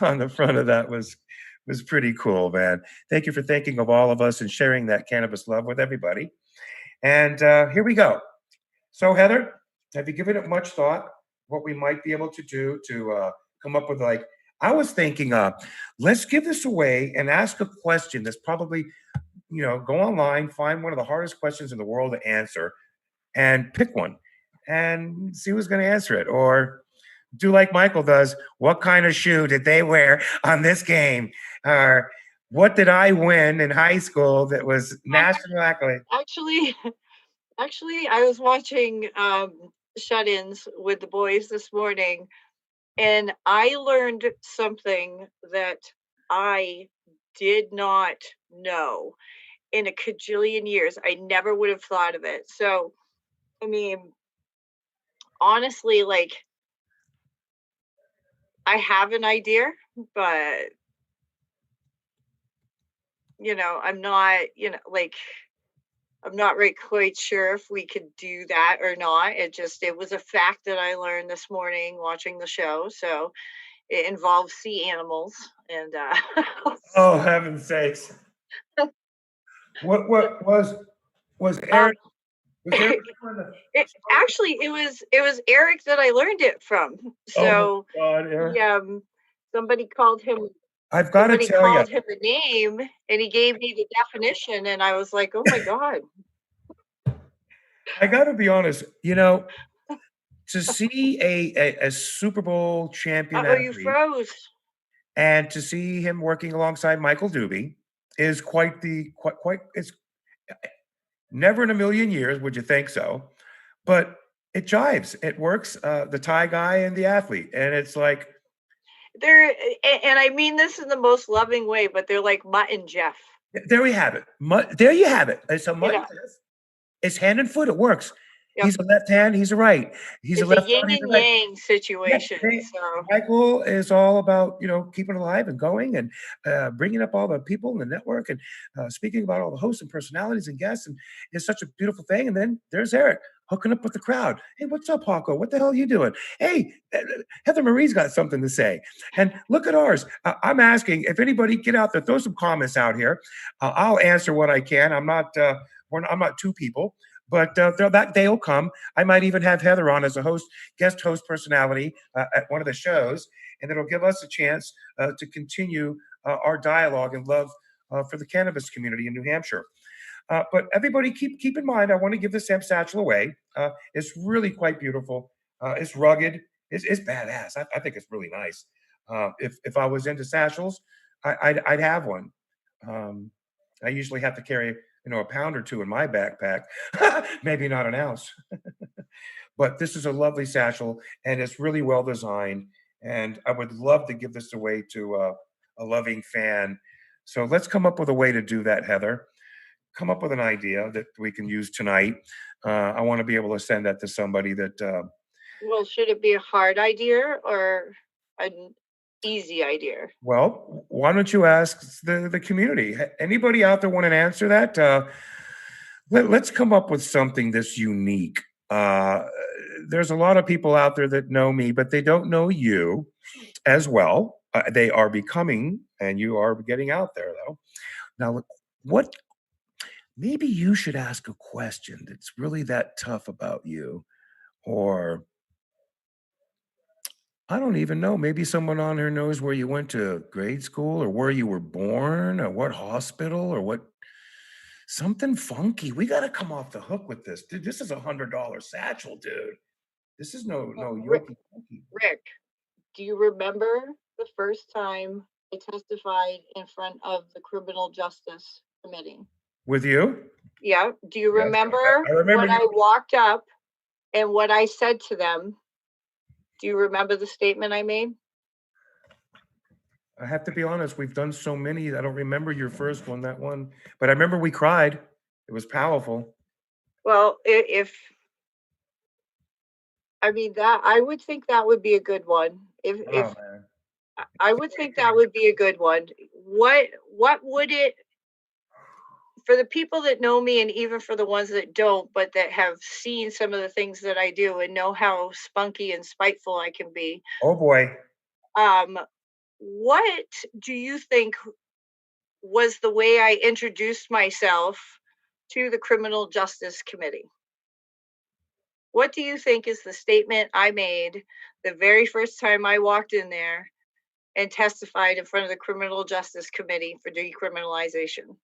on the front of that was pretty cool, man. Thank you for thinking of all of us and sharing that cannabis love with everybody. And here we go. So, Heather, have you given it much thought what we might be able to do to come up with, like, I was thinking, let's give this away and ask a question that's probably, go online, find one of the hardest questions in the world to answer and pick one and see who's going to answer it. Or do like Michael does. What kind of shoe did they wear on this game? Or What did I win in high school that was national accolade? Actually, I was watching Shut-ins with the boys this morning, and I learned something that I did not know in a cajillion years. I never would have thought of it. So, I mean, honestly, like, I have an idea, but I'm not, like, I'm not really quite sure if we could do that or not. It was a fact that I learned this morning watching the show. So it involves sea animals, and Oh, heaven's sakes. What was um, Eric was Eric doing the actually, it was Eric that I learned it from. Oh my So God, Eric. somebody called him I've got to somebody tell you, called him a name, and he gave me the definition, and I was like, oh my god. I got to be honest, to see a Super Bowl champion Oh, you athlete froze. and to see him working alongside Michael Doobie is quite it's never in a million years would you think so, but it jives. It works. The Thai guy and the athlete, and it's like And I mean this in the most loving way, but they're like Mutt and Jeff. there we have it. There you have it. It's a You mutton know, test. It's hand and foot. It works. yep. He's a left hand. He's a right. He's a It's a left yin foot. He's a and right. yang Yeah, situation. So Michael is all about keeping it alive and going and bringing up all the people in the network and speaking about all the hosts and personalities and guests, and it's such a beautiful thing. And then there's Eric hooking up with the crowd. Hey, what's up, Paco? What the hell are you doing? Hey, Heather Marie's got something to say. And look at ours. I'm asking if anybody get out there, throw some comments out here. I'll answer what I can. I'm not two people. But that day will come. I might even have Heather on as a guest host personality at one of the shows, and it'll give us a chance to continue our dialogue and love for the cannabis community in New Hampshire. But everybody, keep in mind, I want to give this hemp satchel away. It's really quite beautiful. It's rugged. It's badass. I think it's really nice. If I was into satchels, I'd have one. Um, I usually have to carry a pound or two in my backpack, maybe not an ounce. But this is a lovely satchel, and it's really well designed. And I would love to give this away to a loving fan. So let's come up with a way to do that, Heather. Come up with an idea that we can use tonight. I want to be able to send that to somebody that. well, should it be a hard idea or an easy idea? Well, why don't you ask the community? Anybody out there want to answer that? Let's come up with something that's unique. Uh, there's a lot of people out there that know me, but they don't know you as well. They are becoming, and you are getting out there though. Now, what? Maybe you should ask a question that's really that tough about you, or I don't even know. Maybe someone on here knows where you went to grade school, or where you were born, or what hospital, or what something funky. We got to come off the hook with this, dude. This is $100 satchel, dude. This is no Rick, yoki pokey. Rick, do you remember the first time I testified in front of the Criminal Justice Committee? With you? Yeah. Do you Yes, remember I remember when you. I walked up and what I said to them? Do you remember the statement I made? I have to be honest. We've done so many. I don't remember your first one, that one, but I remember we cried. It was powerful. Well, if I mean that, I would think that would be a good one. If Oh man. I would think that would be a good one. What would it, for the people that know me and even for the ones that don't, but that have seen some of the things that I do and know how spunky and spiteful I can be, Oh boy. um, what do you think was the way I introduced myself to the Criminal Justice Committee? What do you think is the statement I made the very first time I walked in there and testified in front of the Criminal Justice Committee for decriminalization?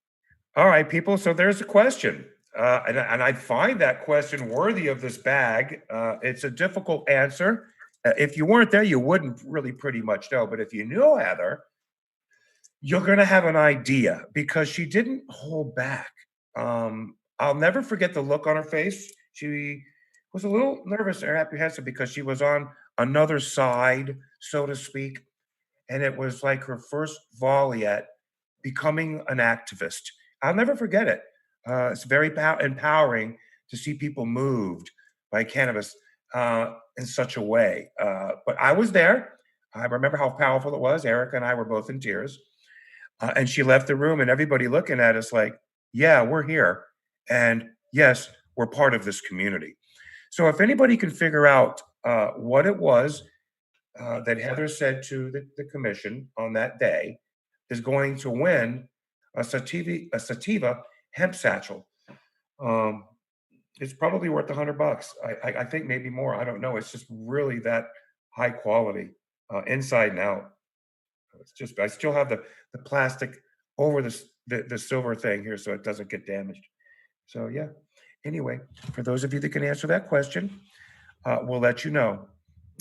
All right, people. So there's a question. And I find that question worthy of this bag. It's a difficult answer. If you weren't there, you wouldn't really pretty much know. But if you knew Heather, you're going to have an idea because she didn't hold back. I'll never forget the look on her face. She was a little nervous or apprehensive because she was on another side, so to speak. And it was like her first volley at becoming an activist. I'll never forget it. It's very empowering to see people moved by cannabis in such a way. But I was there. I remember how powerful it was. Erica and I were both in tears. And she left the room, and everybody looking at us like, yeah, we're here. And yes, we're part of this community. So if anybody can figure out what it was that Heather said to the commission on that day is going to win a sativa hemp satchel. Um, it's probably worth $100. I think maybe more. I don't know. It's just really that high quality, inside and out. It's just I still have the plastic over the silver thing here so it doesn't get damaged. So yeah. Anyway, for those of you that can answer that question, we'll let you know.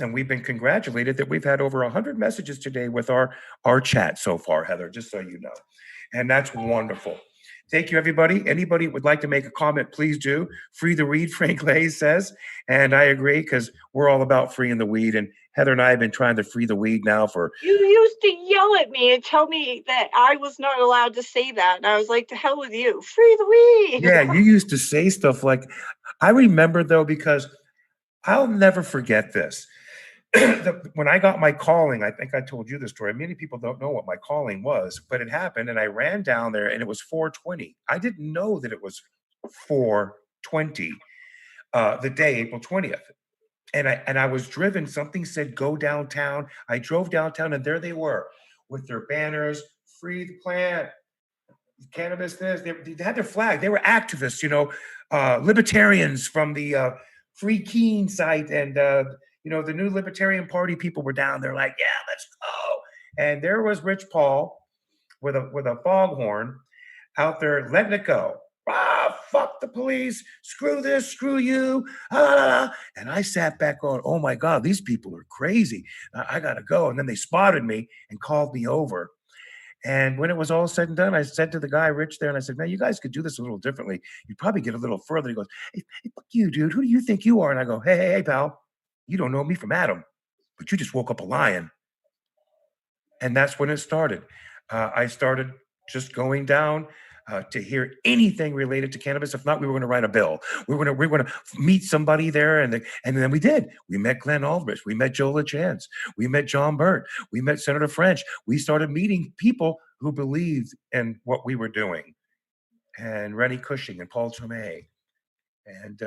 And we've been congratulated that we've had over 100 messages today with our chat so far, Heather, just so you know. And that's wonderful. Thank you, everybody. Anybody would like to make a comment, please do. Free the weed, Frank Lay says. And I agree because we're all about freeing the weed. And Heather and I have been trying to free the weed now for. You used to yell at me and tell me that I was not allowed to say that. And I was like, to hell with you. Free the weed. Yeah, you used to say stuff like, I remember though, because I'll never forget this. When I got my calling, I think I told you the story. Many people don't know what my calling was, but it happened, and I ran down there, and it was 4:20. I didn't know that it was 4:20, the day, April 20th. And I was driven. Something said go downtown. I drove downtown, and there they were with their banners, free the plant, cannabis this. They had their flag. They were activists, libertarians from the Free Keene site, and the new Libertarian Party people were down there like, yeah, let's go. And there was Rich Paul with a foghorn out there letting it go. Ah, fuck the police, screw this, screw you. Ah. And I sat back going, oh my God, these people are crazy. I gotta go. And then they spotted me and called me over. And when it was all said and done, I said to the guy, Rich, there, and I said, man, you guys could do this a little differently. You'd probably get a little further. He goes, hey, fuck you, dude. Who do you think you are? And I go, hey, pal, you don't know me from Adam, but you just woke up a lion. And that's when it started. I started just going down to hear anything related to cannabis. If not, we were going to write a bill. We were going to meet somebody there, and then we did. We met Glenn Aldrich. We met Joe LaChance. We met John Burt. We met Senator French. We started meeting people who believed in what we were doing, and Rennie Cushing and Paul Tomei, and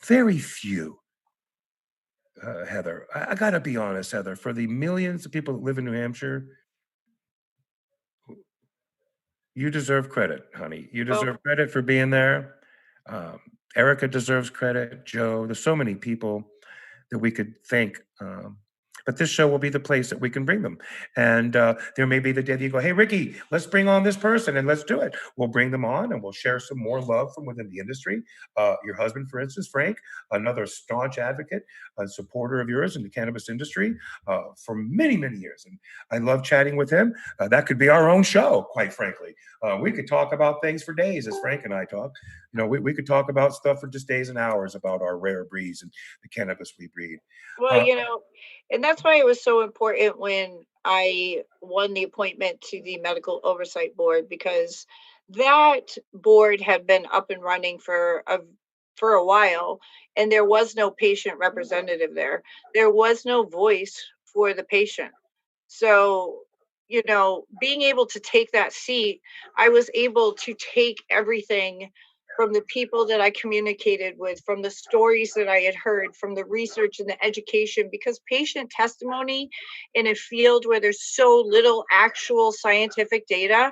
very few. Heather, I got to be honest, Heather, for the millions of people that live in New Hampshire, you deserve credit, honey. You deserve credit for being there. Um, Erica deserves credit. Joe, there's so many people that we could thank. But this show will be the place that we can bring them. And there may be the day that you go, hey, Ricky, let's bring on this person and let's do it. We'll bring them on and we'll share some more love from within the industry. Your husband, for instance, Frank, another staunch advocate, a supporter of yours in the cannabis industry for many, many years. And I love chatting with him. That could be our own show, quite frankly. We could talk about things for days as Frank and I talk. We could talk about stuff for just days and hours about our rare breeds and the cannabis we breed. Well, and that's why it was so important when I won the appointment to the Medical Oversight Board, because that board had been up and running for a while, and there was no patient representative there. There was no voice for the patient. So, being able to take that seat, I was able to take everything from the people that I communicated with, from the stories that I had heard, from the research and the education, because patient testimony in a field where there's so little actual scientific data,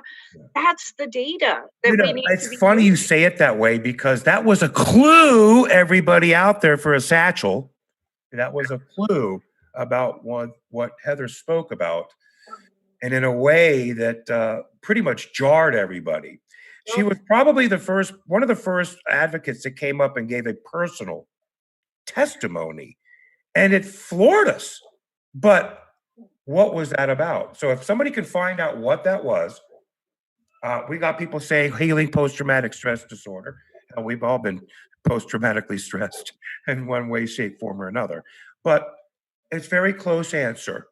that's the data that we need. It's funny you say it that way, because that was a clue, everybody out there, for a satchel. That was a clue about what Heather spoke about, and in a way that pretty much jarred everybody. She was probably one of the first advocates that came up and gave a personal testimony, and it floored us. But what was that about? So if somebody can find out what that was, we got people saying healing post-traumatic stress disorder. We've all been post-traumatically stressed in one way, shape, form, or another. But it's very close answer.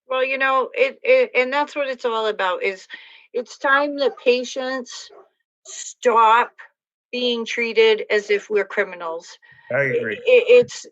Well, and that's what it's all about is it's time that patients stop being treated as if we're criminals. I agree. It's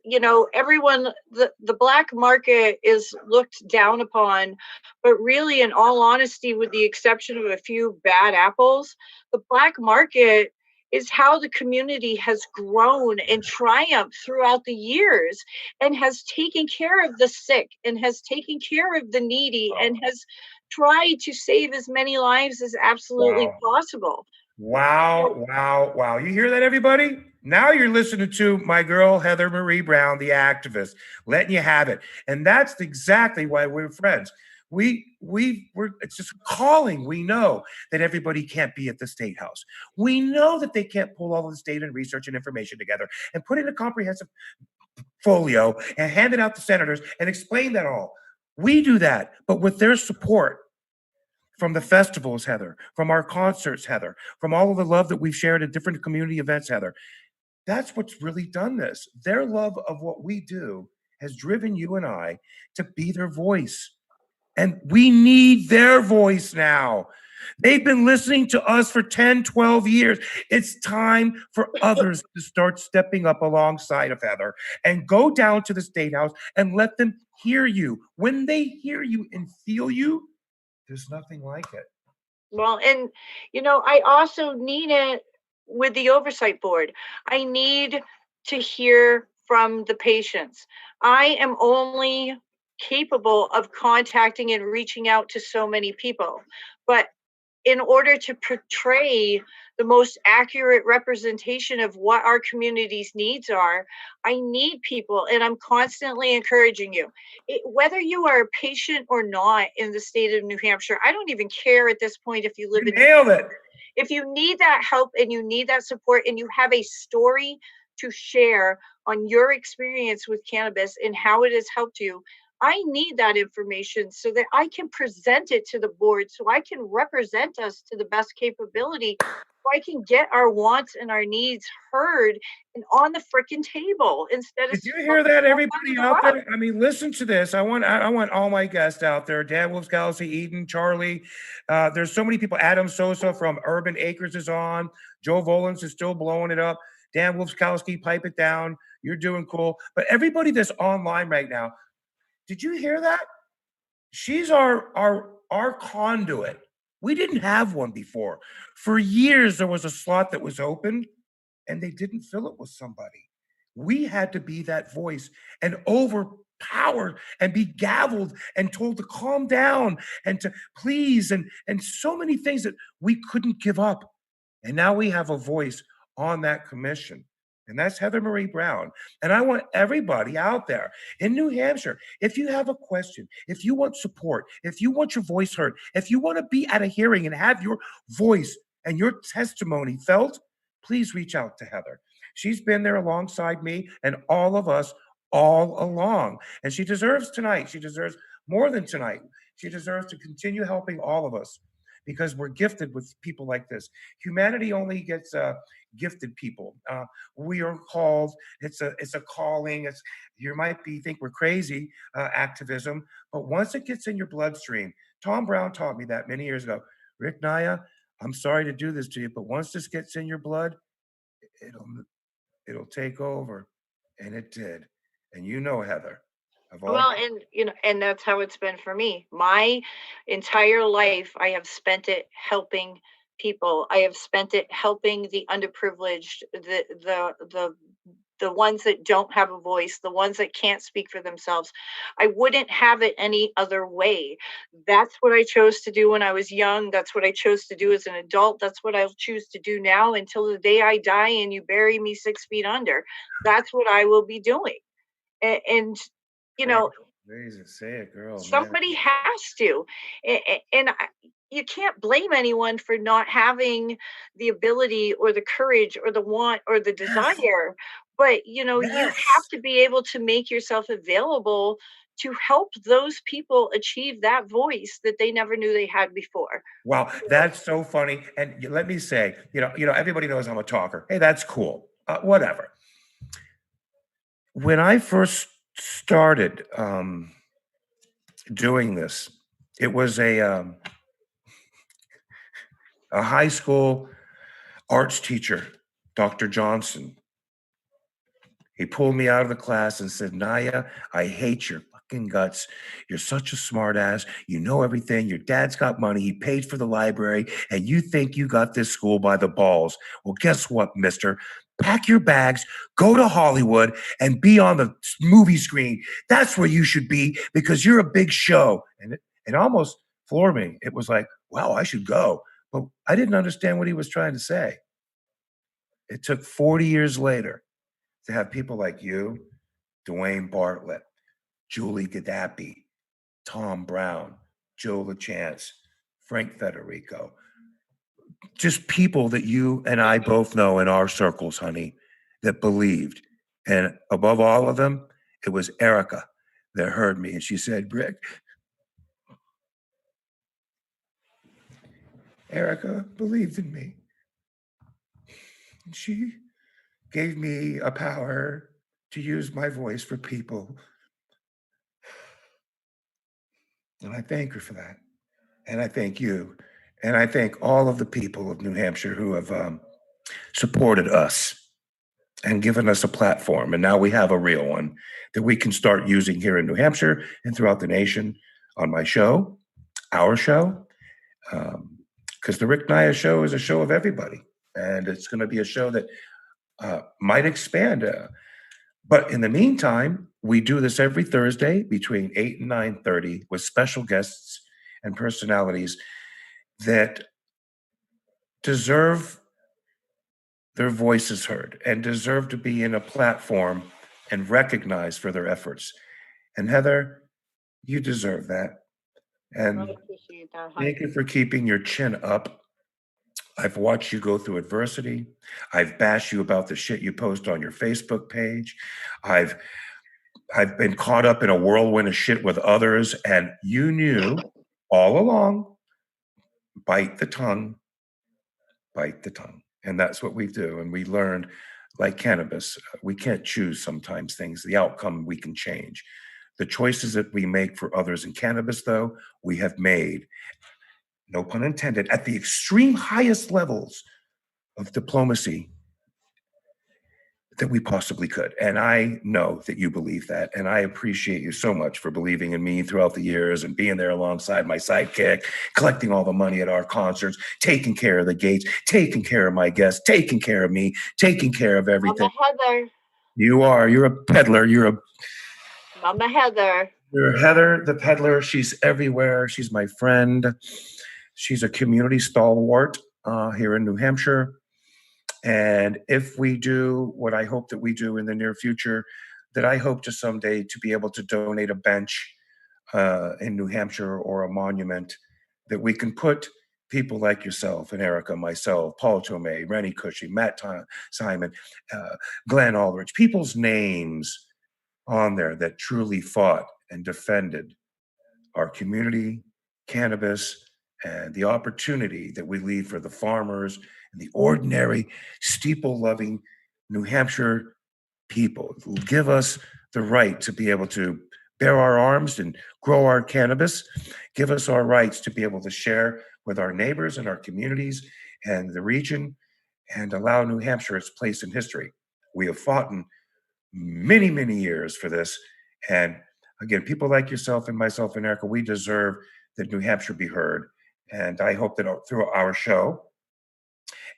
everyone, the black market is looked down upon, but really, in all honesty, with the exception of a few bad apples, the black market is how the community has grown and triumphed throughout the years, and has taken care of the sick, and has taken care of the needy, and has tried to save as many lives as absolutely Wow. possible. Wow, wow, wow. You hear that, everybody? Now you're listening to my girl, Heather Marie Brown, the activist, letting you have it. And that's exactly why we're friends. We're it's just calling. We know that everybody can't be at the state house. We know that they can't pull all of this data and research and information together and put it in a comprehensive folio and hand it out to senators and explain that all. We do that, but with their support from the festivals, Heather, from our concerts, Heather, from all of the love that we've shared at different community events, Heather. That's what's really done this. Their love of what we do has driven you and I to be their voice. And we need their voice now. They've been listening to us for 10, 12 years. It's time for others to start stepping up alongside of Heather and go down to the State House and let them hear you. When they hear you and feel you, there's nothing like it. Well, and I also need it with the oversight board. I need to hear from the patients. I am only capable of contacting and reaching out to so many people. But in order to portray the most accurate representation of what our community's needs are, I need people, and I'm constantly encouraging you. Whether you are a patient or not in the state of New Hampshire, I don't even care at this point if you live You in New nailed it. Hampshire. If you need that help and you need that support and you have a story to share on your experience with cannabis and how it has helped you, I need that information so that I can present it to the board, so I can represent us to the best capability, so I can get our wants and our needs heard and on the freaking table instead of Did you hear that, swept everybody under the out rug. there? I mean, listen to this. I want all my guests out there. Dan Wolfskalsi, Eden, Charlie. There's so many people. Adam Sosa from Urban Acres is on. Joe Volans is still blowing it up. Dan Wolfskalski, pipe it down. You're doing cool. But everybody that's online right now, did you hear that? She's our conduit. We didn't have one before. For years, there was a slot that was open and they didn't fill it with somebody. We had to be that voice and overpowered and be gavelled and told to calm down and to please and so many things that we couldn't give up. And now we have a voice on that commission. And that's Heather Marie Brown. And I want everybody out there in New Hampshire, if you have a question, if you want support, if you want your voice heard, if you want to be at a hearing and have your voice and your testimony felt, please reach out to Heather. She's been there alongside me and all of us all along. And she deserves tonight. She deserves more than tonight. She deserves to continue helping all of us because we're gifted with people like this. Humanity only gets gifted people. We are called. It's a calling. It's you might be think we're crazy activism, but once it gets in your bloodstream, Tom Brown taught me that many years ago. Rick Naya, I'm sorry to do this to you, but once this gets in your blood, it'll it'll take over, and it did. And you know, Heather, of all Well, and and that's how it's been for me. My entire life, I have spent it helping people. I have spent it helping the underprivileged, the ones that don't have a voice, the ones that can't speak for themselves. I wouldn't have it any other way. That's what I chose to do when I was young. That's what I chose to do as an adult. That's what I'll choose to do now until the day I die and you bury me 6 feet under. That's what I will be doing. And you praise, know praise it, say it, girl, man. somebody has to. And you can't blame anyone for not having the ability or the courage or the want or the Yes, desire, but you have yes. to be able to make yourself available to help those people achieve that voice that they never knew they had before. Wow, that's so funny. And let me say, everybody knows I'm a talker. Hey, that's cool. Whatever. When I first started doing this, it was a high school arts teacher, Dr. Johnson. He pulled me out of the class and said, Naya, I hate your fucking guts. You're such a smart ass. You know everything. Your dad's got money. He paid for the library, and you think you got this school by the balls. Well, guess what, mister? Pack your bags, go to Hollywood, and be on the movie screen. That's where you should be because you're a big show. And it almost floored me. It was like, wow, I should go. But I didn't understand what he was trying to say. It took 40 years later to have people like you, Dwayne Bartlett, Julie Gaddapi, Tom Brown, Joe LaChance, Frank Federico, just people that you and I both know in our circles, honey, that believed. And above all of them, it was Erica that heard me. And she said, Rick, Erica believed in me. And she gave me a power to use my voice for people. And I thank her for that. And I thank you. And I thank all of the people of New Hampshire who have supported us and given us a platform. And now we have a real one that we can start using here in New Hampshire and throughout the nation on my show, our show. Because the Rick Naya show is a show of everybody. And it's going to be a show that might expand. But in the meantime, we do this every Thursday between 8 and 9:30 with special guests and personalities that deserve their voices heard and deserve to be in a platform and recognized for their efforts. And Heather, you deserve that. And I appreciate that. thank you for keeping your chin up. I've watched you go through adversity. I've bashed you about the shit you post on your Facebook page. I've been caught up in a whirlwind of shit with others, and you knew all along, bite the tongue, bite the tongue. And that's what we do. And we learned, like cannabis, we can't choose sometimes things. The outcome we can change. The choices that we make for others in cannabis, though, we have made, no pun intended, at the extreme highest levels of diplomacy that we possibly could. And I know that you believe that. And I appreciate you so much for believing in me throughout the years and being there alongside my sidekick, collecting all the money at our concerts, taking care of the gates, taking care of my guests, taking care of me, taking care of everything. Mama Heather. You're a peddler. Mama Heather. You're Heather, the peddler. She's everywhere. She's my friend. She's a community stalwart here in New Hampshire. And if we do what I hope that we do in the near future, that I hope to someday to be able to donate a bench in New Hampshire or a monument that we can put people like yourself and Erica, myself, Paul Tomei, Rennie Cushing, Matt Simon, Glenn Aldrich, people's names on there that truly fought and defended our community, cannabis, and the opportunity that we leave for the farmers and the ordinary steeple-loving New Hampshire people. Give us the right to be able to bear our arms and grow our cannabis. Give us our rights to be able to share with our neighbors and our communities and the region and allow New Hampshire its place in history. We have fought in many, many years for this. And again, people like yourself and myself and Erica, we deserve that New Hampshire be heard. And I hope that through our show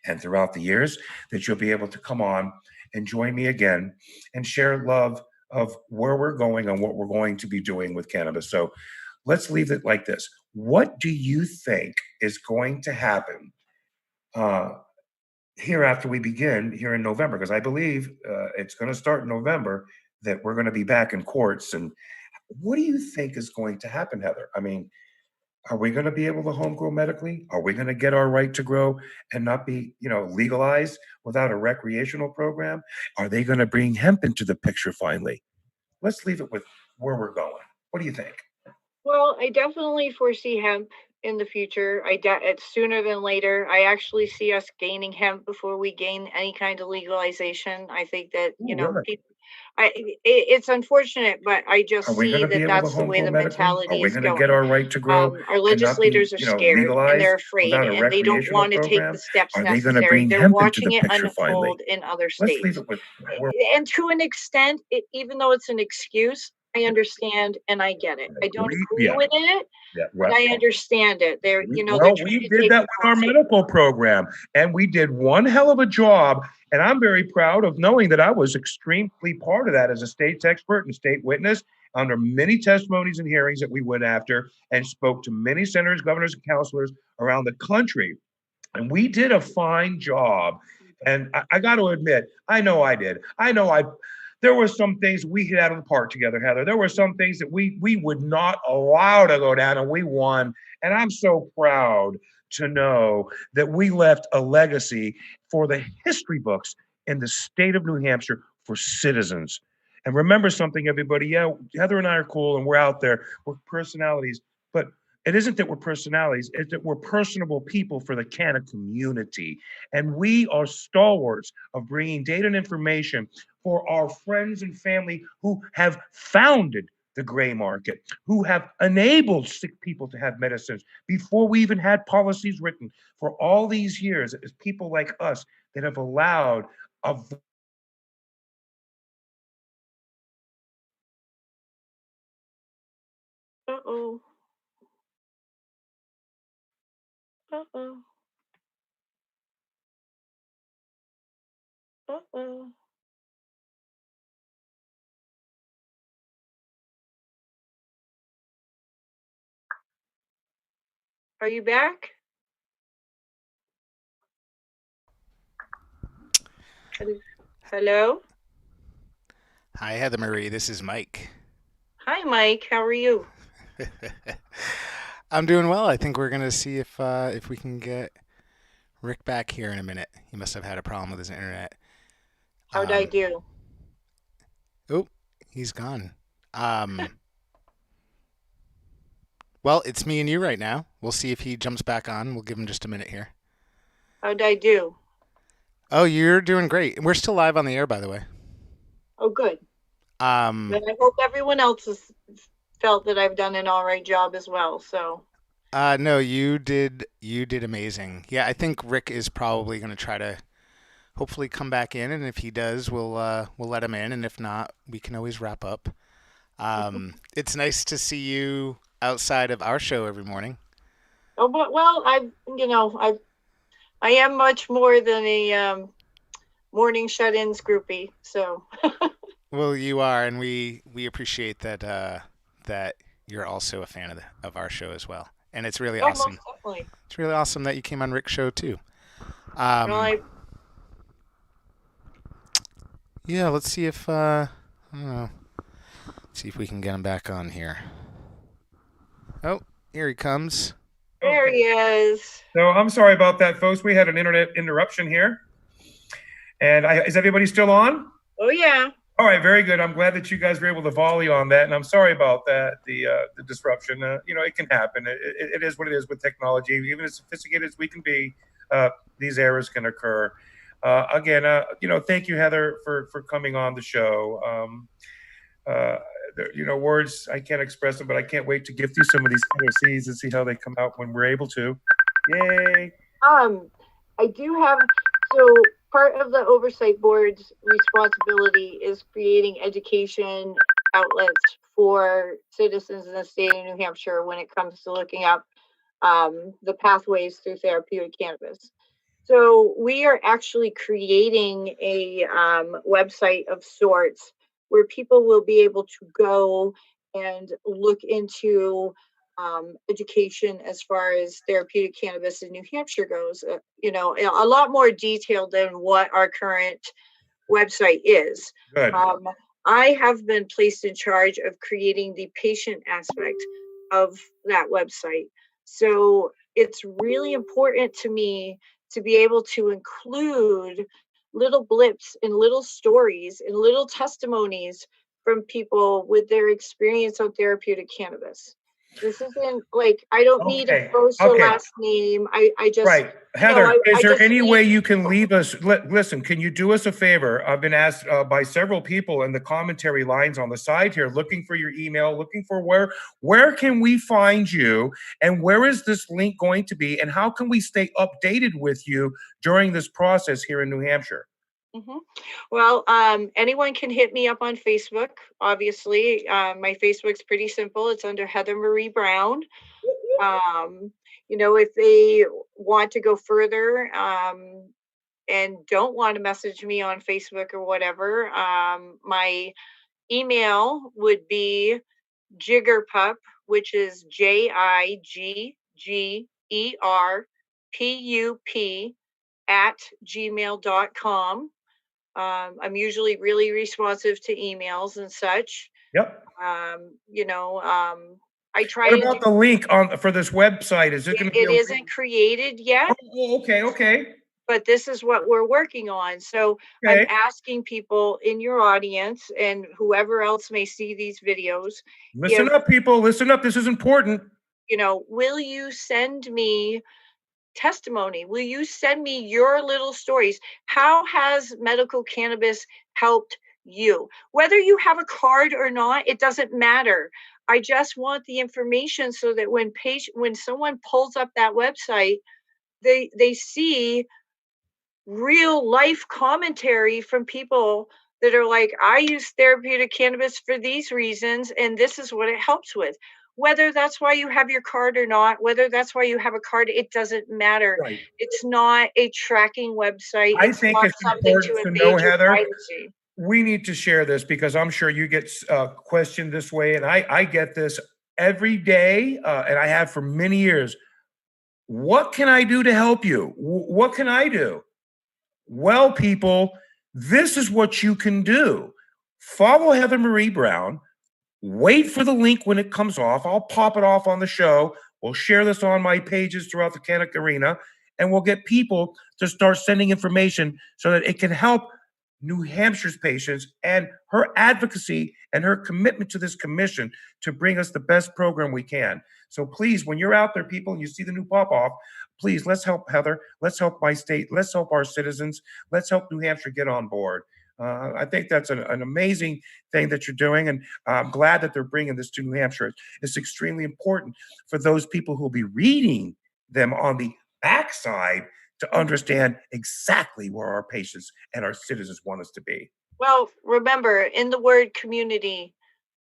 and throughout the years that you'll be able to come on and join me again and share love of where we're going and what we're going to be doing with cannabis. So let's leave it like this. What do you think is going to happen here after we begin here in November? Because I believe it's going to start in November that we're going to be back in courts. And what do you think is going to happen, Heather? I mean, are we going to be able to home grow medically? Are we going to get our right to grow and not be, legalized without a recreational program? Are they going to bring hemp into the picture finally? Let's leave it with where we're going. What do you think? Well, I definitely foresee hemp in the future. It's sooner than later. I actually see us gaining hemp before we gain any kind of legalization. I think that, Ooh, really? people, it's unfortunate, but I just Are we going see to be that able to that's the way homegrow the medically? Are mentality we is going to get going. our right to grow Our and not be, legislators are scared and legalized they're afraid without a and they don't recreational want to take program? the steps Are they going to necessary. bring They're hemp into the watching it picture finally? unfold in other Let's leave states. it with. And to an extent, even though it's an excuse, I understand and I get it. I don't agree Yeah, with it, yeah, but right. I understand it. They're Well, we trying to did take that the with our profit. medical program, and we did one hell of a job. And I'm very proud of knowing that I was extremely part of that as a state's expert and state witness under many testimonies and hearings that we went after and spoke to many senators, governors, and counselors around the country. And we did a fine job. And I got to admit, I know I did. There were some things we hit out of the park together, Heather. There were some things that we would not allow to go down, and we won. And I'm so proud to know that we left a legacy for the history books in the state of New Hampshire for citizens. And remember something, everybody. Yeah, Heather and I are cool, and we're out there. We're personalities, but it isn't that we're personalities, it's that we're personable people for the Canna community. And we are stalwarts of bringing data and information for our friends and family who have founded the gray market, who have enabled sick people to have medicines before we even had policies written. For all these years, it's people like us that have allowed a. Uh-oh. Uh-oh. Uh-oh. Are you back? Hello? Hi, Heather Marie. This is Mike. Hi, Mike. How are you? I'm doing well. I think we're gonna see if we can get Rick back here in a minute. He must have had a problem with his internet. How'd I do? Oh, he's gone. Um, well, it's me and you right now. We'll see if he jumps back on. We'll give him just a minute here. How'd I do? Oh, you're doing great. We're still live on the air, by the way. Oh, good. Um, But I hope everyone else has felt that I've done an all right job as well. So, no, you did amazing. Yeah, I think Rick is probably gonna try to hopefully come back in, and if he does, we'll let him in, and if not, we can always wrap up. It's nice to see you outside of our show every morning. oh, but well, I am much more than a morning shut-ins groupie. So, Well, you are, and we appreciate that you're also a fan of our show as well. And it's really oh, most awesome. definitely. It's really awesome that you came on Rick's show too. Well, Um, yeah, let's see if I don't know. See if we can get him back on here. Oh, here he comes. there he is. So I'm sorry about that, folks. We had an internet interruption here. And is everybody still on? Oh, yeah. All right, very good. I'm glad that you guys were able to volley on that, and I'm sorry about that, the disruption. It can happen. It is what it is with technology. Even as sophisticated as we can be, these errors can occur. Again, thank you, Heather, for coming on the show. Words I can't express them, but I can't wait to gift you some of these POCs and see how they come out when we're able to. Yay! I do have, so part of the oversight board's responsibility is creating education outlets for citizens in the state of New Hampshire when it comes to looking up the pathways through therapeutic cannabis. So we are actually creating a website of sorts where people will be able to go and look into education as far as therapeutic cannabis in New Hampshire goes. A lot more detailed than what our current website is. Good. I have been placed in charge of creating the patient aspect of that website. So it's really important to me to be able to include little blips and little stories and little testimonies from people with their experience on therapeutic cannabis. This isn't like, I don't need a Okay. first or Okay. last name. I just, Right. Heather, is I there just any need way you can leave us? Listen, can you do us a favor? I've been asked by several people in the commentary lines on the side here, looking for your email, looking for where can we find you, and where is this link going to be, and how can we stay updated with you during this process here in New Hampshire? Mhm. Well, anyone can hit me up on Facebook. Obviously, my Facebook's pretty simple. It's under Heather Marie Brown. Um, if they want to go further, and don't want to message me on Facebook or whatever, my email would be jiggerpup, which is JIGGERPUP @gmail.com. I'm usually really responsive to emails and such. Yep. I try What to do about the link on for this website? Is it it, going to be it a link? isn't created yet, Okay, okay, but this is what we're working on. So I'm okay. asking people in your audience and whoever else may see these videos, Listen if, up, people. Listen up. This is important. will you send me testimony? Will you send me your little stories? How has medical cannabis helped you? Whether you have a card or not, it doesn't matter. I just want the information so that when someone pulls up that website, they see real life commentary from people that are like, I use therapeutic cannabis for these reasons, and this is what it helps with. Whether that's why you have your card or not, whether that's why you have a card, it doesn't matter. Right. It's not a tracking website. I It's think not it's something important to to know, invade your Heather. privacy. We need to share this because I'm sure you get questioned this way, and I get this every day, and I have for many years. What can I do to help you? What can I do? Well, people, this is what you can do. Follow Heather Marie Brown. Wait for the link when it comes off. I'll pop it off on the show. We'll share this on my pages throughout the Canuck Arena, and we'll get people to start sending information so that it can help New Hampshire's patients and her advocacy and her commitment to this commission to bring us the best program we can. So please, when you're out there, people, and you see the new pop off, please let's help Heather. Let's help my state. Let's help our citizens. Let's help New Hampshire get on board. I think that's an amazing thing that you're doing, and I'm glad that they're bringing this to New Hampshire. It's extremely important for those people who will be reading them on the backside to understand exactly where our patients and our citizens want us to be. Well, remember, in the word community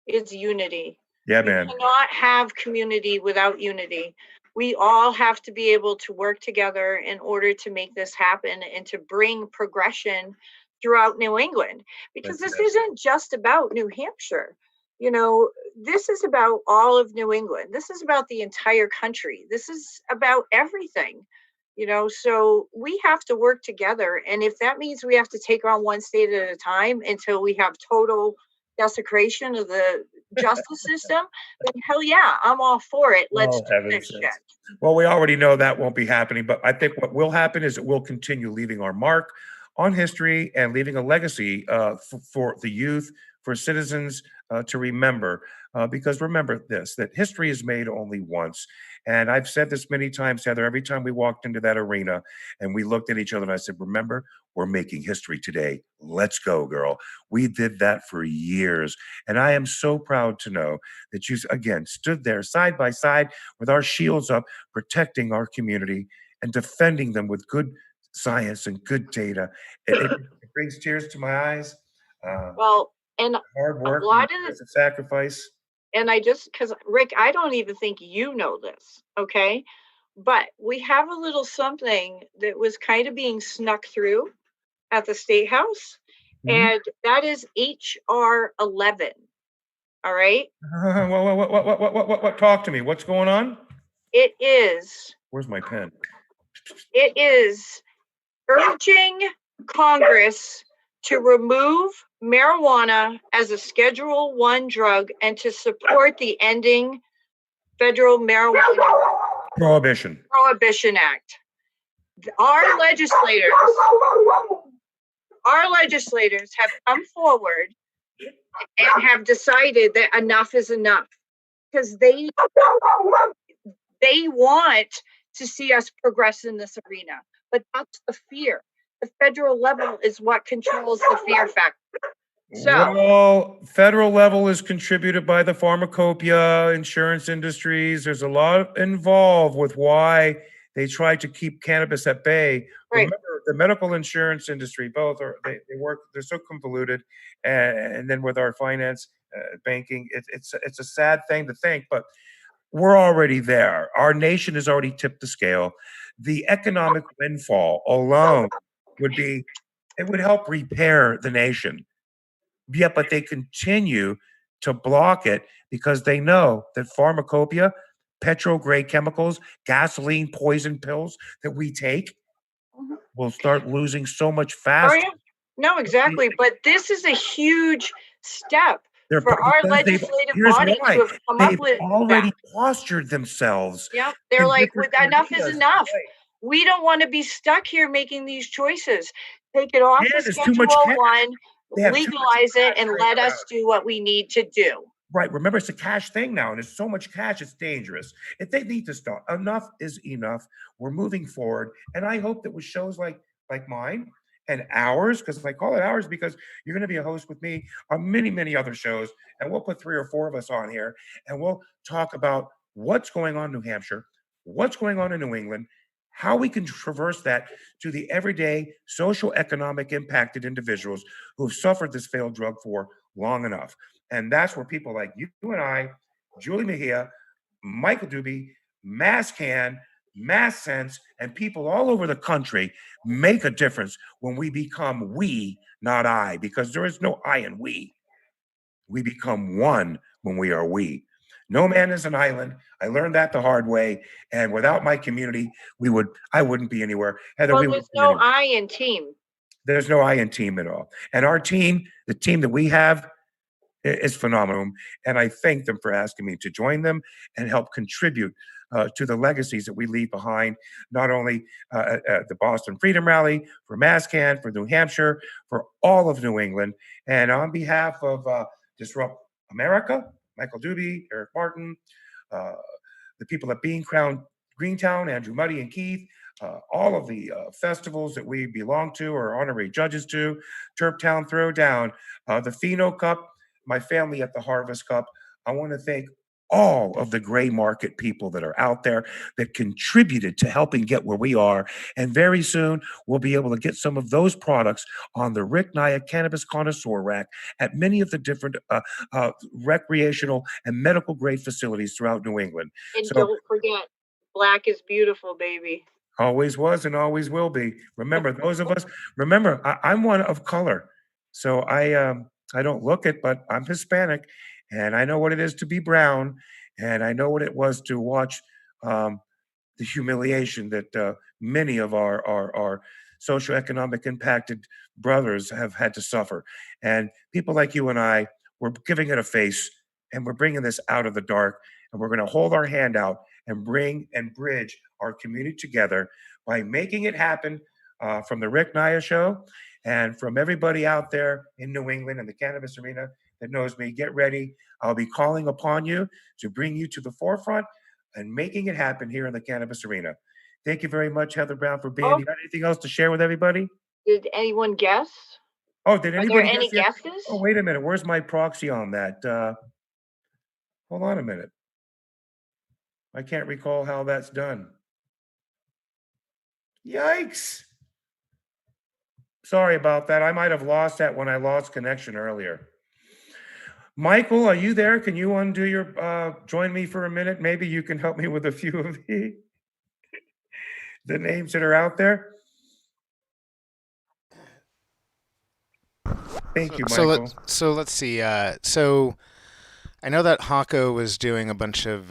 is unity. Yeah, You man. cannot have community without unity. We all have to be able to work together in order to make this happen and to bring progression throughout New England. Because That's this it. isn't just about New Hampshire. This is about all of New England. This is about the entire country. This is about everything. So we have to work together. And if that means we have to take on one state at a time until we have total desecration of the justice system, then hell yeah, I'm all for it. Let's Oh, do heaven's this shit. sakes. Well, we already know that won't be happening, but I think what will happen is it will continue leaving our mark on history and leaving a legacy for the youth, for citizens to remember. Because remember this, that history is made only once. And I've said this many times, Heather, every time we walked into that arena and we looked at each other and I said, remember, we're making history today. Let's go, girl. We did that for years. And I am so proud to know that you, again, stood there side by side with our shields up, protecting our community and defending them with good science and good data. It brings tears to my eyes. Well, and Hard a work and lot of, it's a sacrifice. and because Rick, I don't even think you know this, okay? But we have a little something that was kind of being snuck through at the State House, Mhm. and that is HR 11. All right. What? Talk to me. What's going on? It is Where's my pen? it is urging Congress to remove marijuana as a Schedule 1 drug and to support the ending federal marijuana Prohibition. prohibition act. Our legislators have come forward and have decided that enough is enough, because they want to see us progress in this arena. But that's the fear. The federal level is what controls the fear factor. So, well, federal level is contributed by the pharmacopoeia, insurance industries. There's a lot involved with why they try to keep cannabis at bay. right. Remember, the medical insurance industry, both are they work. They're so convoluted, and then with our finance, banking, it's a sad thing to think, but we're already there. Our nation has already tipped the scale. The economic windfall alone would be it would help repair the nation. Yeah, but they continue to block it because they know that pharmacopoeia, petrol-grade chemicals, gasoline, poison pills that we take Mhm. will start losing so much Oh, faster. yeah. No, exactly. But this is a huge step They're for our because they've legislative here's body why. to have come up They've with already that. postured themselves Yep. They're in like, different enough is arenas. enough. Right. We don't want to be stuck here making these choices. Take it off of And there's too much Schedule cash. 1, They have too much legalize it, cash and thrown let around. us do what we need to do. Right. Remember, it's a cash thing now, and there's so much cash, it's dangerous. If they need to stop, enough is enough. We're moving forward. And I hope that with shows like mine and ours, because I call it ours because you're going to be a host with me on many, many other shows, and we'll put 3 or 4 of us on here, and we'll talk about what's going on in New Hampshire, what's going on in New England, how we can traverse that to the everyday social economic impacted individuals who've suffered this failed drug for long enough. And that's where people like you and I, Julie Mejia, Michael Doobie, Mass Can, Mass Sense, and people all over the country make a difference when we become we, not I, because there is no I in we. We become one when we are we. No man is an island. I learned that the hard way. And without my community, I wouldn't be anywhere. Heather, Well, we there's wouldn't be no anywhere. I in team. There's no I in team at all. And our team, the team that we have, is phenomenal. And I thank them for asking me to join them and help contribute to the legacies that we leave behind, not only at the Boston Freedom Rally, for MassCan, for New Hampshire, for all of New England. And on behalf of Disrupt America, Michael Doobie, Eric Martin, uh, the people at Bean Crown Greentown, Andrew Muddy and Keith, all of the festivals that we belong to or honorary judges to, Turptown Throwdown, the Pheno Cup, my family at the Harvest Cup. I want to thank all of the gray market people that are out there that contributed to helping get where we are. And very soon, we'll be able to get some of those products on the Rick Naya Cannabis Connoisseur Rack at many of the different recreational and medical grade facilities throughout New England. And So don't forget, black is beautiful, baby. always was and always will be. Remember, those of us, remember, I'm one of color. So I don't look it, but I'm Hispanic and I know what it is to be brown. And I know what it was to watch um, the humiliation that many of our socioeconomic impacted brothers have had to suffer. And people like you and I, we're giving it a face and we're bringing this out of the dark. And we're going to hold our hand out and bring and bridge our community together by making it happen from the Rick Naya Show and from everybody out there in New England and the cannabis arena that knows me. Get ready. I'll be calling upon you to bring you to the forefront and making it happen here in the cannabis arena. Thank you very much, Heather Brown, for being. Oh, You got anything else to share with everybody? did anyone guess? Oh, did Are there anybody any guess yet? guesses? Oh, wait a minute. Where's my proxy on that? Hold on a minute. I can't recall how that's done. Yikes. Sorry about that. I might have lost that when I lost connection earlier. Michael, are you there? Can you undo your join me for a minute? Maybe you can help me with a few of the names that are out there. Thank you, Michael. So let's see. So I know that Hako was doing a bunch of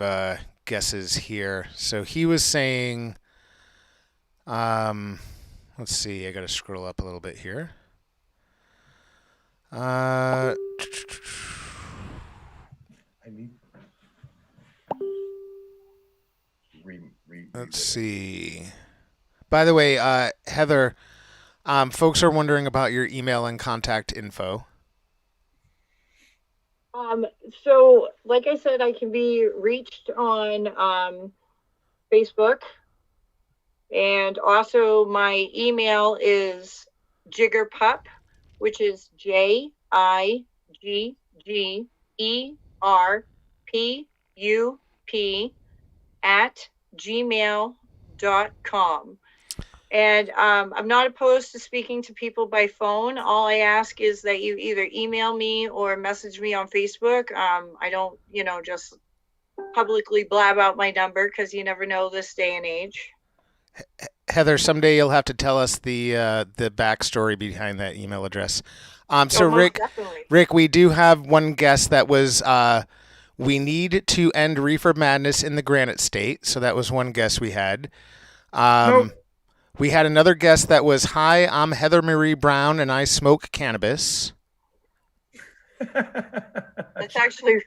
guesses here. So he was saying, let's see. I got to scroll up a little bit here. I need Let's see. By the way, Heather, folks are wondering about your email and contact info. So like I said, I can be reached on Facebook, and also my email is jiggerpup, which is JIGGERPUP at gmail.com. And I'm not opposed to speaking to people by phone. All I ask is that you either email me or message me on Facebook. I don't, just publicly blab out my number, because you never know this day and age. Heather, someday you'll have to tell us the backstory behind that email address. So Oh, most Rick, definitely. we do have one guest that was we need to end reefer madness in the Granite State. So that was one guest we had. Nope. We had another guest that was, hi, I'm Heather Marie Brown and I smoke cannabis. That's actually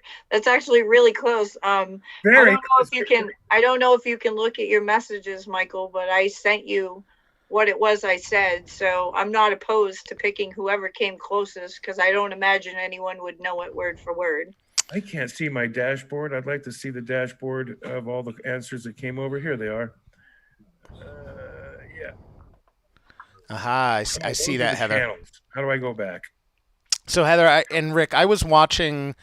really close. Very I don't know if you can look at your messages, Michael, but I sent you what it was I said. So I'm not opposed to picking whoever came closest, because I don't imagine anyone would know it word for word. I can't see my dashboard. I'd like to see the dashboard of all the answers that came over. Here they are. Yeah. Aha, I see that, Heather. Channels. How do I go back? So Heather and Rick, I was watching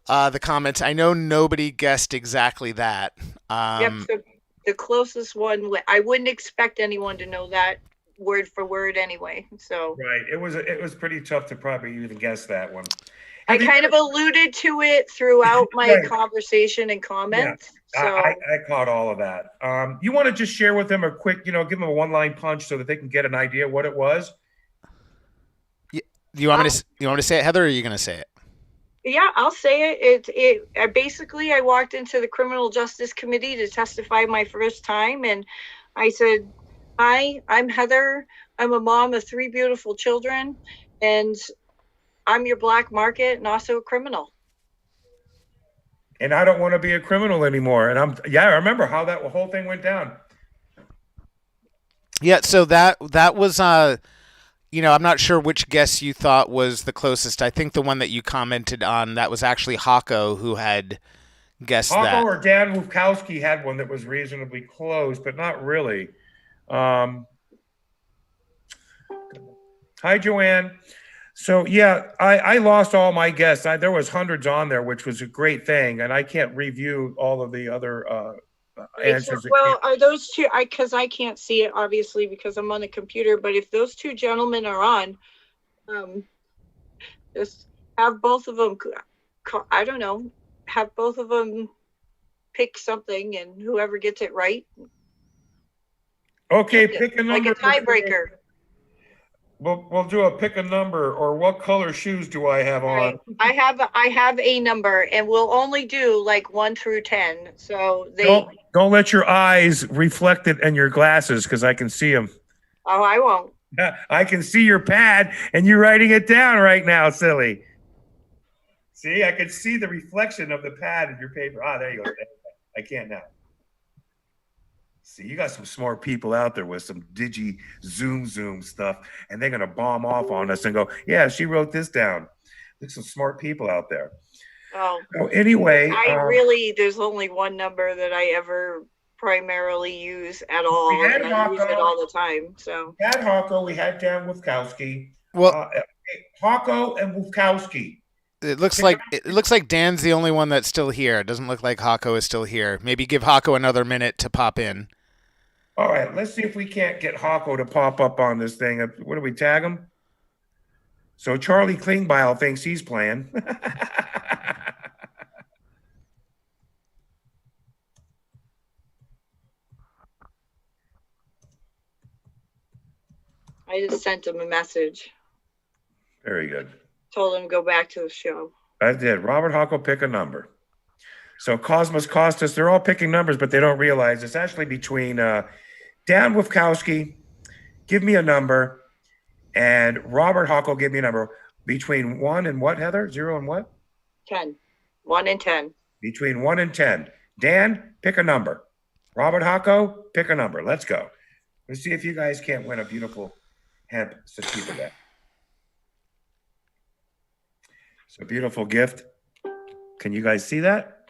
the comments. I know nobody guessed exactly that. Yep. So the closest one, I wouldn't expect anyone to know that word for word anyway. So right, it was pretty tough to probably even guess that one. I kind of alluded to it throughout my right. conversation and comments. Yeah, so I caught all of that. You want to just share with them a quick, give them a one-line punch so that they can get an idea what it was? You want me to say it, Heather, or are you going to say it? Yeah, I'll say it. I walked into the Criminal Justice Committee to testify my first time, and I said, "Hi, I'm Heather. I'm a mom of 3 beautiful children, and I'm your black market and also a criminal. And I don't want to be a criminal anymore." And I remember how that whole thing went down. Yeah, so that was I'm not sure which guess you thought was the closest. I think the one that you commented on, that was actually Hako who had guessed that. Hako or Dan Wukowski had one that was reasonably close, but not really. Hi, Joanne. So yeah, I lost all my guests. There was hundreds on there, which was a great thing, and I can't review all of the other answers. Well, are those two? Because I can't see it obviously because I'm on the computer. But if those 2 gentlemen are on, just have both of them. I don't know. Have both of them pick something, and whoever gets it right. Okay, pick a number. Like a tiebreaker. We'll do a pick a number, or what color shoes do I have on? I have a number, and we'll only do like 1 through 10. So don't let your eyes reflect it in your glasses, because I can see them. Oh, I won't. I can see your pad, and you're writing it down right now, silly. See, I can see the reflection of the pad in your paper. There you go. I can't now. See, you got some smart people out there with some digi zoom stuff, and they're going to bomb off on us and go, yeah, she wrote this down. There's some smart people out there. Oh, anyway. There's only one number that I ever primarily use at all. And I use it all the time. So we had Hako, we had Dan Wukowski. Well, Hako and Wukowski. It looks like Dan's the only one that's still here. It doesn't look like Hako is still here. Maybe give Hako another minute to pop in. All right, let's see if we can't get Hako to pop up on this thing. What do we tag him? So Charlie Klingbeil thinks he's playing. I just sent him a message. Very good. Told him to go back to the show. I did. Robert Hako, pick a number. So Cosmos Costas, they're all picking numbers, but they don't realize it's actually between Dan Wukowski, give me a number, and Robert Hako, give me a number. Between 1 and what, Heather? 0 and what? 10. 1 and 10. Between 1 and 10. Dan, pick a number. Robert Hako, pick a number. Let's go. Let's see if you guys can't win a beautiful hemp sativa bag. It's a beautiful gift. Can you guys see that?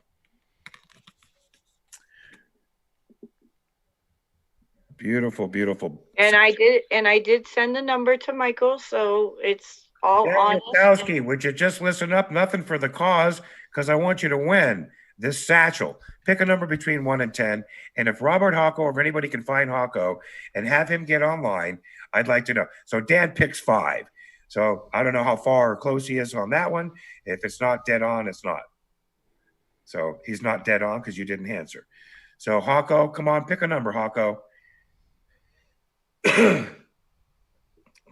Beautiful, beautiful. And I did send the number to Michael, so it's all Dan honest. Mccallister, would you just listen up? Nothing for the cause, because I want you to win this satchel. Pick a number between 1 and 10. And if Robert Hocko, or if anybody can find Hocko and have him get online, I'd like to know. So Dan picks 5. So I don't know how far or close he is on that one. If it's not dead on, it's not. So he's not dead on because you didn't answer. So Hocko, come on, pick a number, Hocko.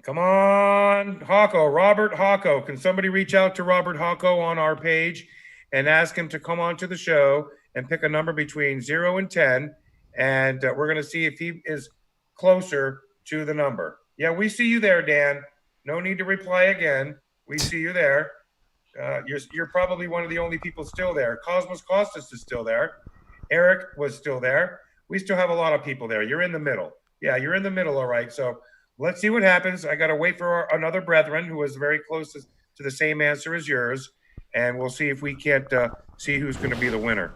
Come on, Hocko, Robert Hocko. Can somebody reach out to Robert Hocko on our page and ask him to come on to the show and pick a number between 0 and 10? And we're going to see if he is closer to the number. Yeah, we see you there, Dan. No need to reply again. We see you there. You're probably one of the only people still there. Cosmos Costas is still there. Eric was still there. We still have a lot of people there. You're in the middle. Yeah, you're in the middle, all right. So let's see what happens. I got to wait for another brethren who is very close to the same answer as yours, and we'll see if we can't see who's going to be the winner.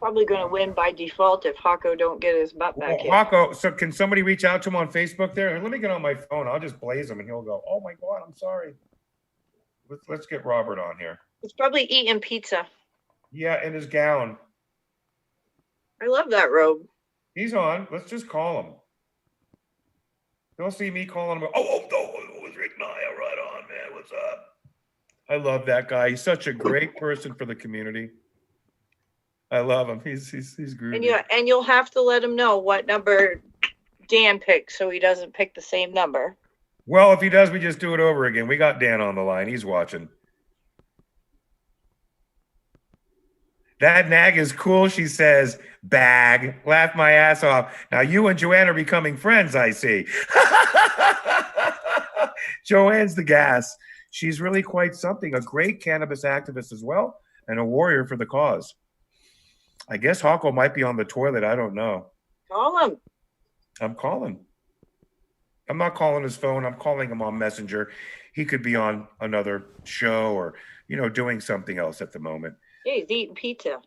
Probably going to win by default if Hocko don't get his butt back in. Hocko, so can somebody reach out to him on Facebook there? Let me get on my phone. I'll just blaze him, and he'll go, "Oh my God, I'm sorry." Let's get Robert on here. He's probably eating pizza. Yeah, in his gown. I love that robe. He's on. Let's just call him. They'll see me calling him. Oh, it's Rick Naya. Right on, man. What's up? I love that guy. He's such a great person for the community. I love him. He's groovy. And you'll have to let him know what number Dan picked so he doesn't pick the same number. Well, if he does, we just do it over again. We got Dan on the line. He's watching. That nag is cool, she says. Bag. Laugh my ass off. Now you and Joanne are becoming friends, I see. Joanne's the gas. She's really quite something. A great cannabis activist as well, and a warrior for the cause. I guess Hocko might be on the toilet. I don't know. Call him. I'm calling. I'm not calling his phone. I'm calling him on Messenger. He could be on another show or, doing something else at the moment. Yeah, he's eating pizza.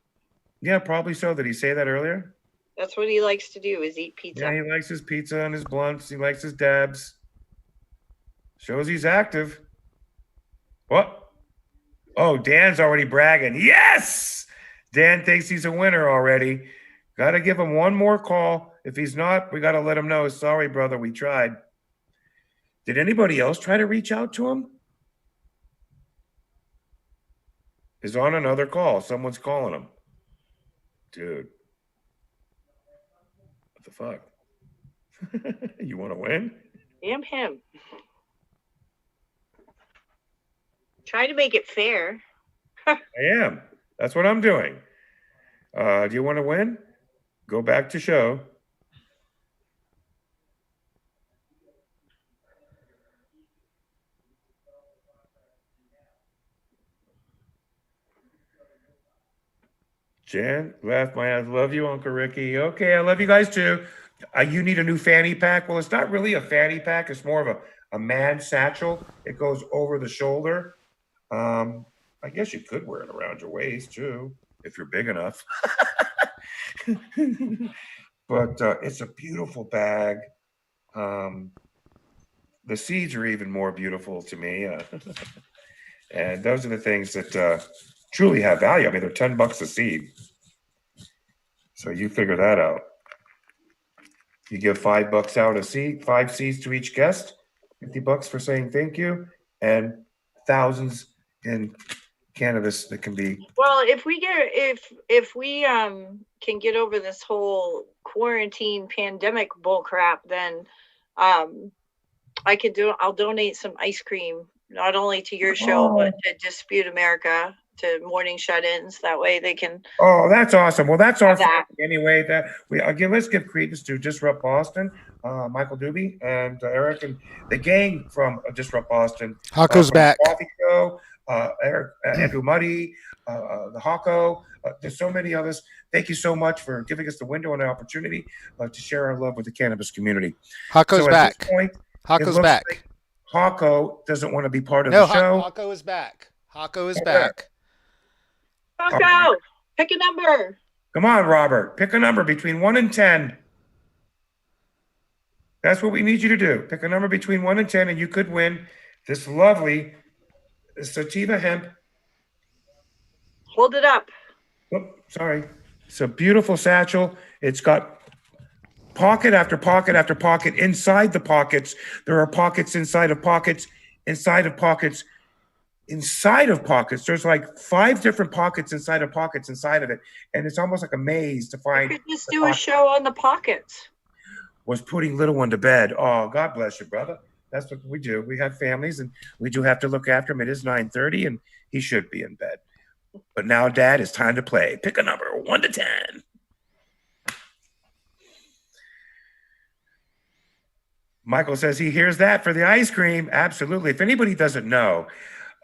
Yeah, probably so. Did he say that earlier? That's what he likes to do, is eat pizza. Yeah, he likes his pizza and his blunts. He likes his dabs. Shows he's active. What? Oh, Dan's already bragging. Yes! Dan thinks he's a winner already. Got to give him one more call. If he's not, we got to let him know. Sorry, brother, we tried. Did anybody else try to reach out to him? Is on another call. Someone's calling him. Dude. What the fuck? You want to win? Damn him. Try to make it fair. I am. That's what I'm doing. Do you want to win? Go back to show. Jen, laugh my ass. Love you, Uncle Ricky. Okay, I love you guys too. You need a new fanny pack. Well, it's not really a fanny pack. It's more of a man satchel. It goes over the shoulder. I guess you could wear it around your waist too, if you're big enough. But it's a beautiful bag. The seeds are even more beautiful to me. And those are the things that truly have value. I mean, they're $10 a seed. So you figure that out. You give $5 out a seed, 5 seeds to each guest, $50 for saying thank you, and thousands in cannabis that can be. Well, if we can get over this whole quarantine pandemic bull crap, then I'll donate some ice cream, not only to your show, but to Dispute America, to Morning Shut-ins. That way they can. Oh, that's awesome. Well, that's our anyway. That we again. Let's give credence to Disrupt Boston, Michael Doobie and Eric and the gang from Disrupt Boston. Hocko's back. Coffee Show, Eric, Andrew Muddy, the Hocko. There's so many others. Thank you so much for giving us the window and the opportunity to share our love with the cannabis community. Hocko's back. Hocko's back. Like Hocko doesn't want to be part of the show. Hocko is back. Hako is back. Rocco, pick a number. Come on, Robert. Pick a number between 1 and 10. That's what we need you to do. Pick a number between 1 and 10, and you could win this lovely sativa hemp. Hold it up. Oh, sorry. It's a beautiful satchel. It's got pocket after pocket after pocket. Inside the pockets, there are pockets inside of pockets, inside of pockets, inside of pockets. There's like 5 different pockets inside of pockets inside of it. And it's almost like a maze to find. You could just do a show on the pockets. Was putting little one to bed. Oh, God bless you, brother. That's what we do. We have families, and we do have to look after him. It is 9:30, and he should be in bed. But now, Dad, it's time to play. Pick a number, 1 to 10. Michael says he hears that for the ice cream. Absolutely. If anybody doesn't know,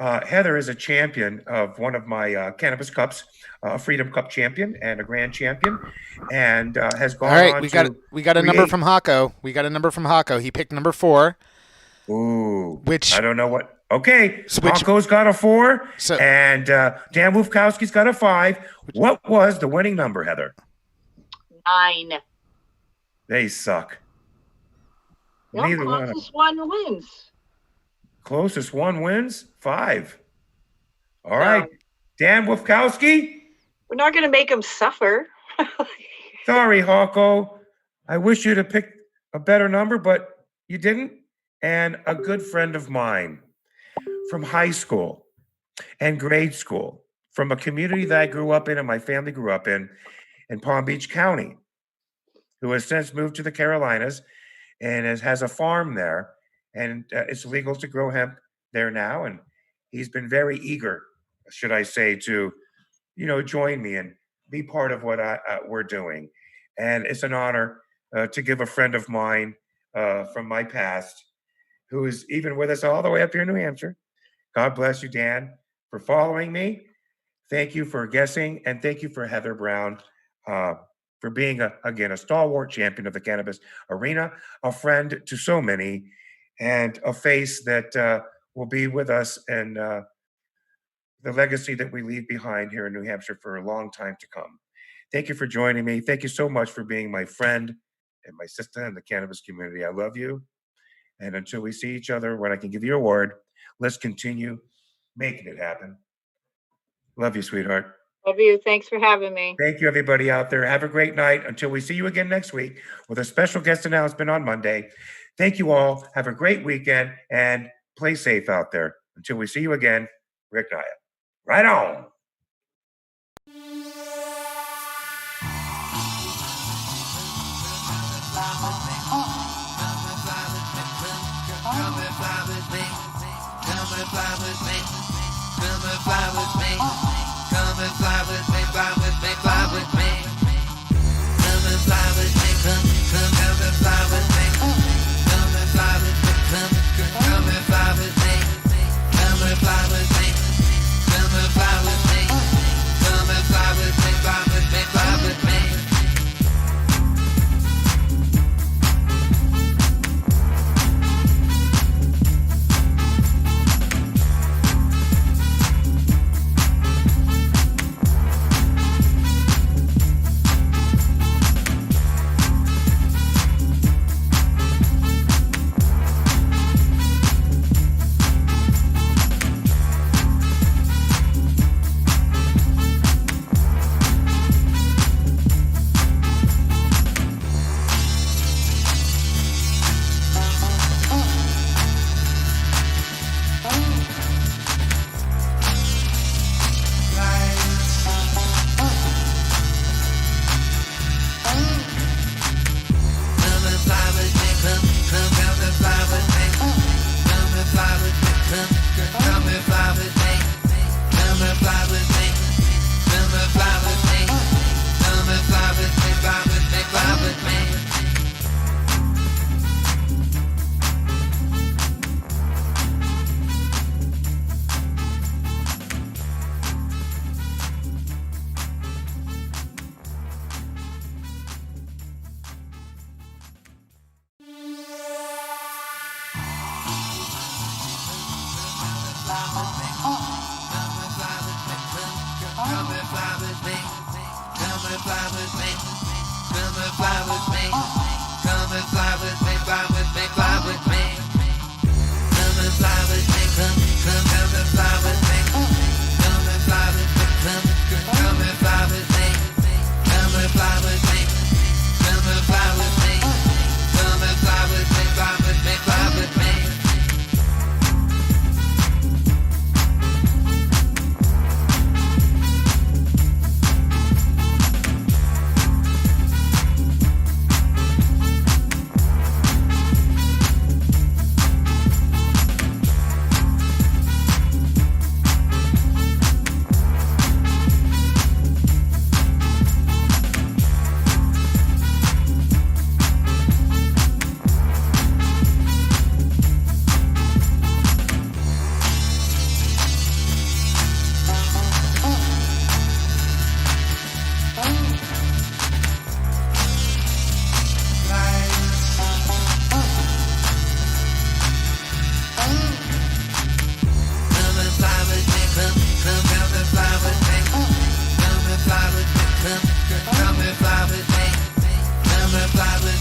Heather is a champion of one of my Cannabis Cups, a Freedom Cup champion and a Grand champion, and has gone All right, on we got a number from Hako. We got a number from Hako. He picked number 4. Ooh, which I don't know what. Okay, So which- Hako's got a 4, So- and Dan Wufkowski's got a 5. What was the winning number, Heather? 9. They suck. Well, Neither one. closest one wins. Closest one wins 5. All So- right, Dan Wufkowski. We're not going to make them suffer. Sorry, Hako. I wish you'd have picked a better number, but you didn't. And a good friend of mine from high school and grade school, from a community that I grew up in and my family grew up in Palm Beach County, who has since moved to the Carolinas and has a farm there. And it's legal to grow hemp there now. And he's been very eager, should I say, to, join me and be part of what we're doing. And it's an honor to give a friend of mine from my past, who is even with us all the way up here in New Hampshire. God bless you, Dan, for following me. Thank you for guessing. And thank you for Heather Brown for being, a stalwart champion of the cannabis arena, a friend to so many, and a face that will be with us and the legacy that we leave behind here in New Hampshire for a long time to come. Thank you for joining me. Thank you so much for being my friend and my sister in the cannabis community. I love you. And until we see each other, when I can give you a word, let's continue making it happen. Love you, sweetheart. Love you. Thanks for having me. Thank you, everybody out there. Have a great night until we see you again next week with a special guest announcement on Monday. Thank you all. Have a great weekend and play safe out there. Until we see you again, Rick Naya. Right on. Come and fly with me. Come and fly with me. Come and fly with me. Come and fly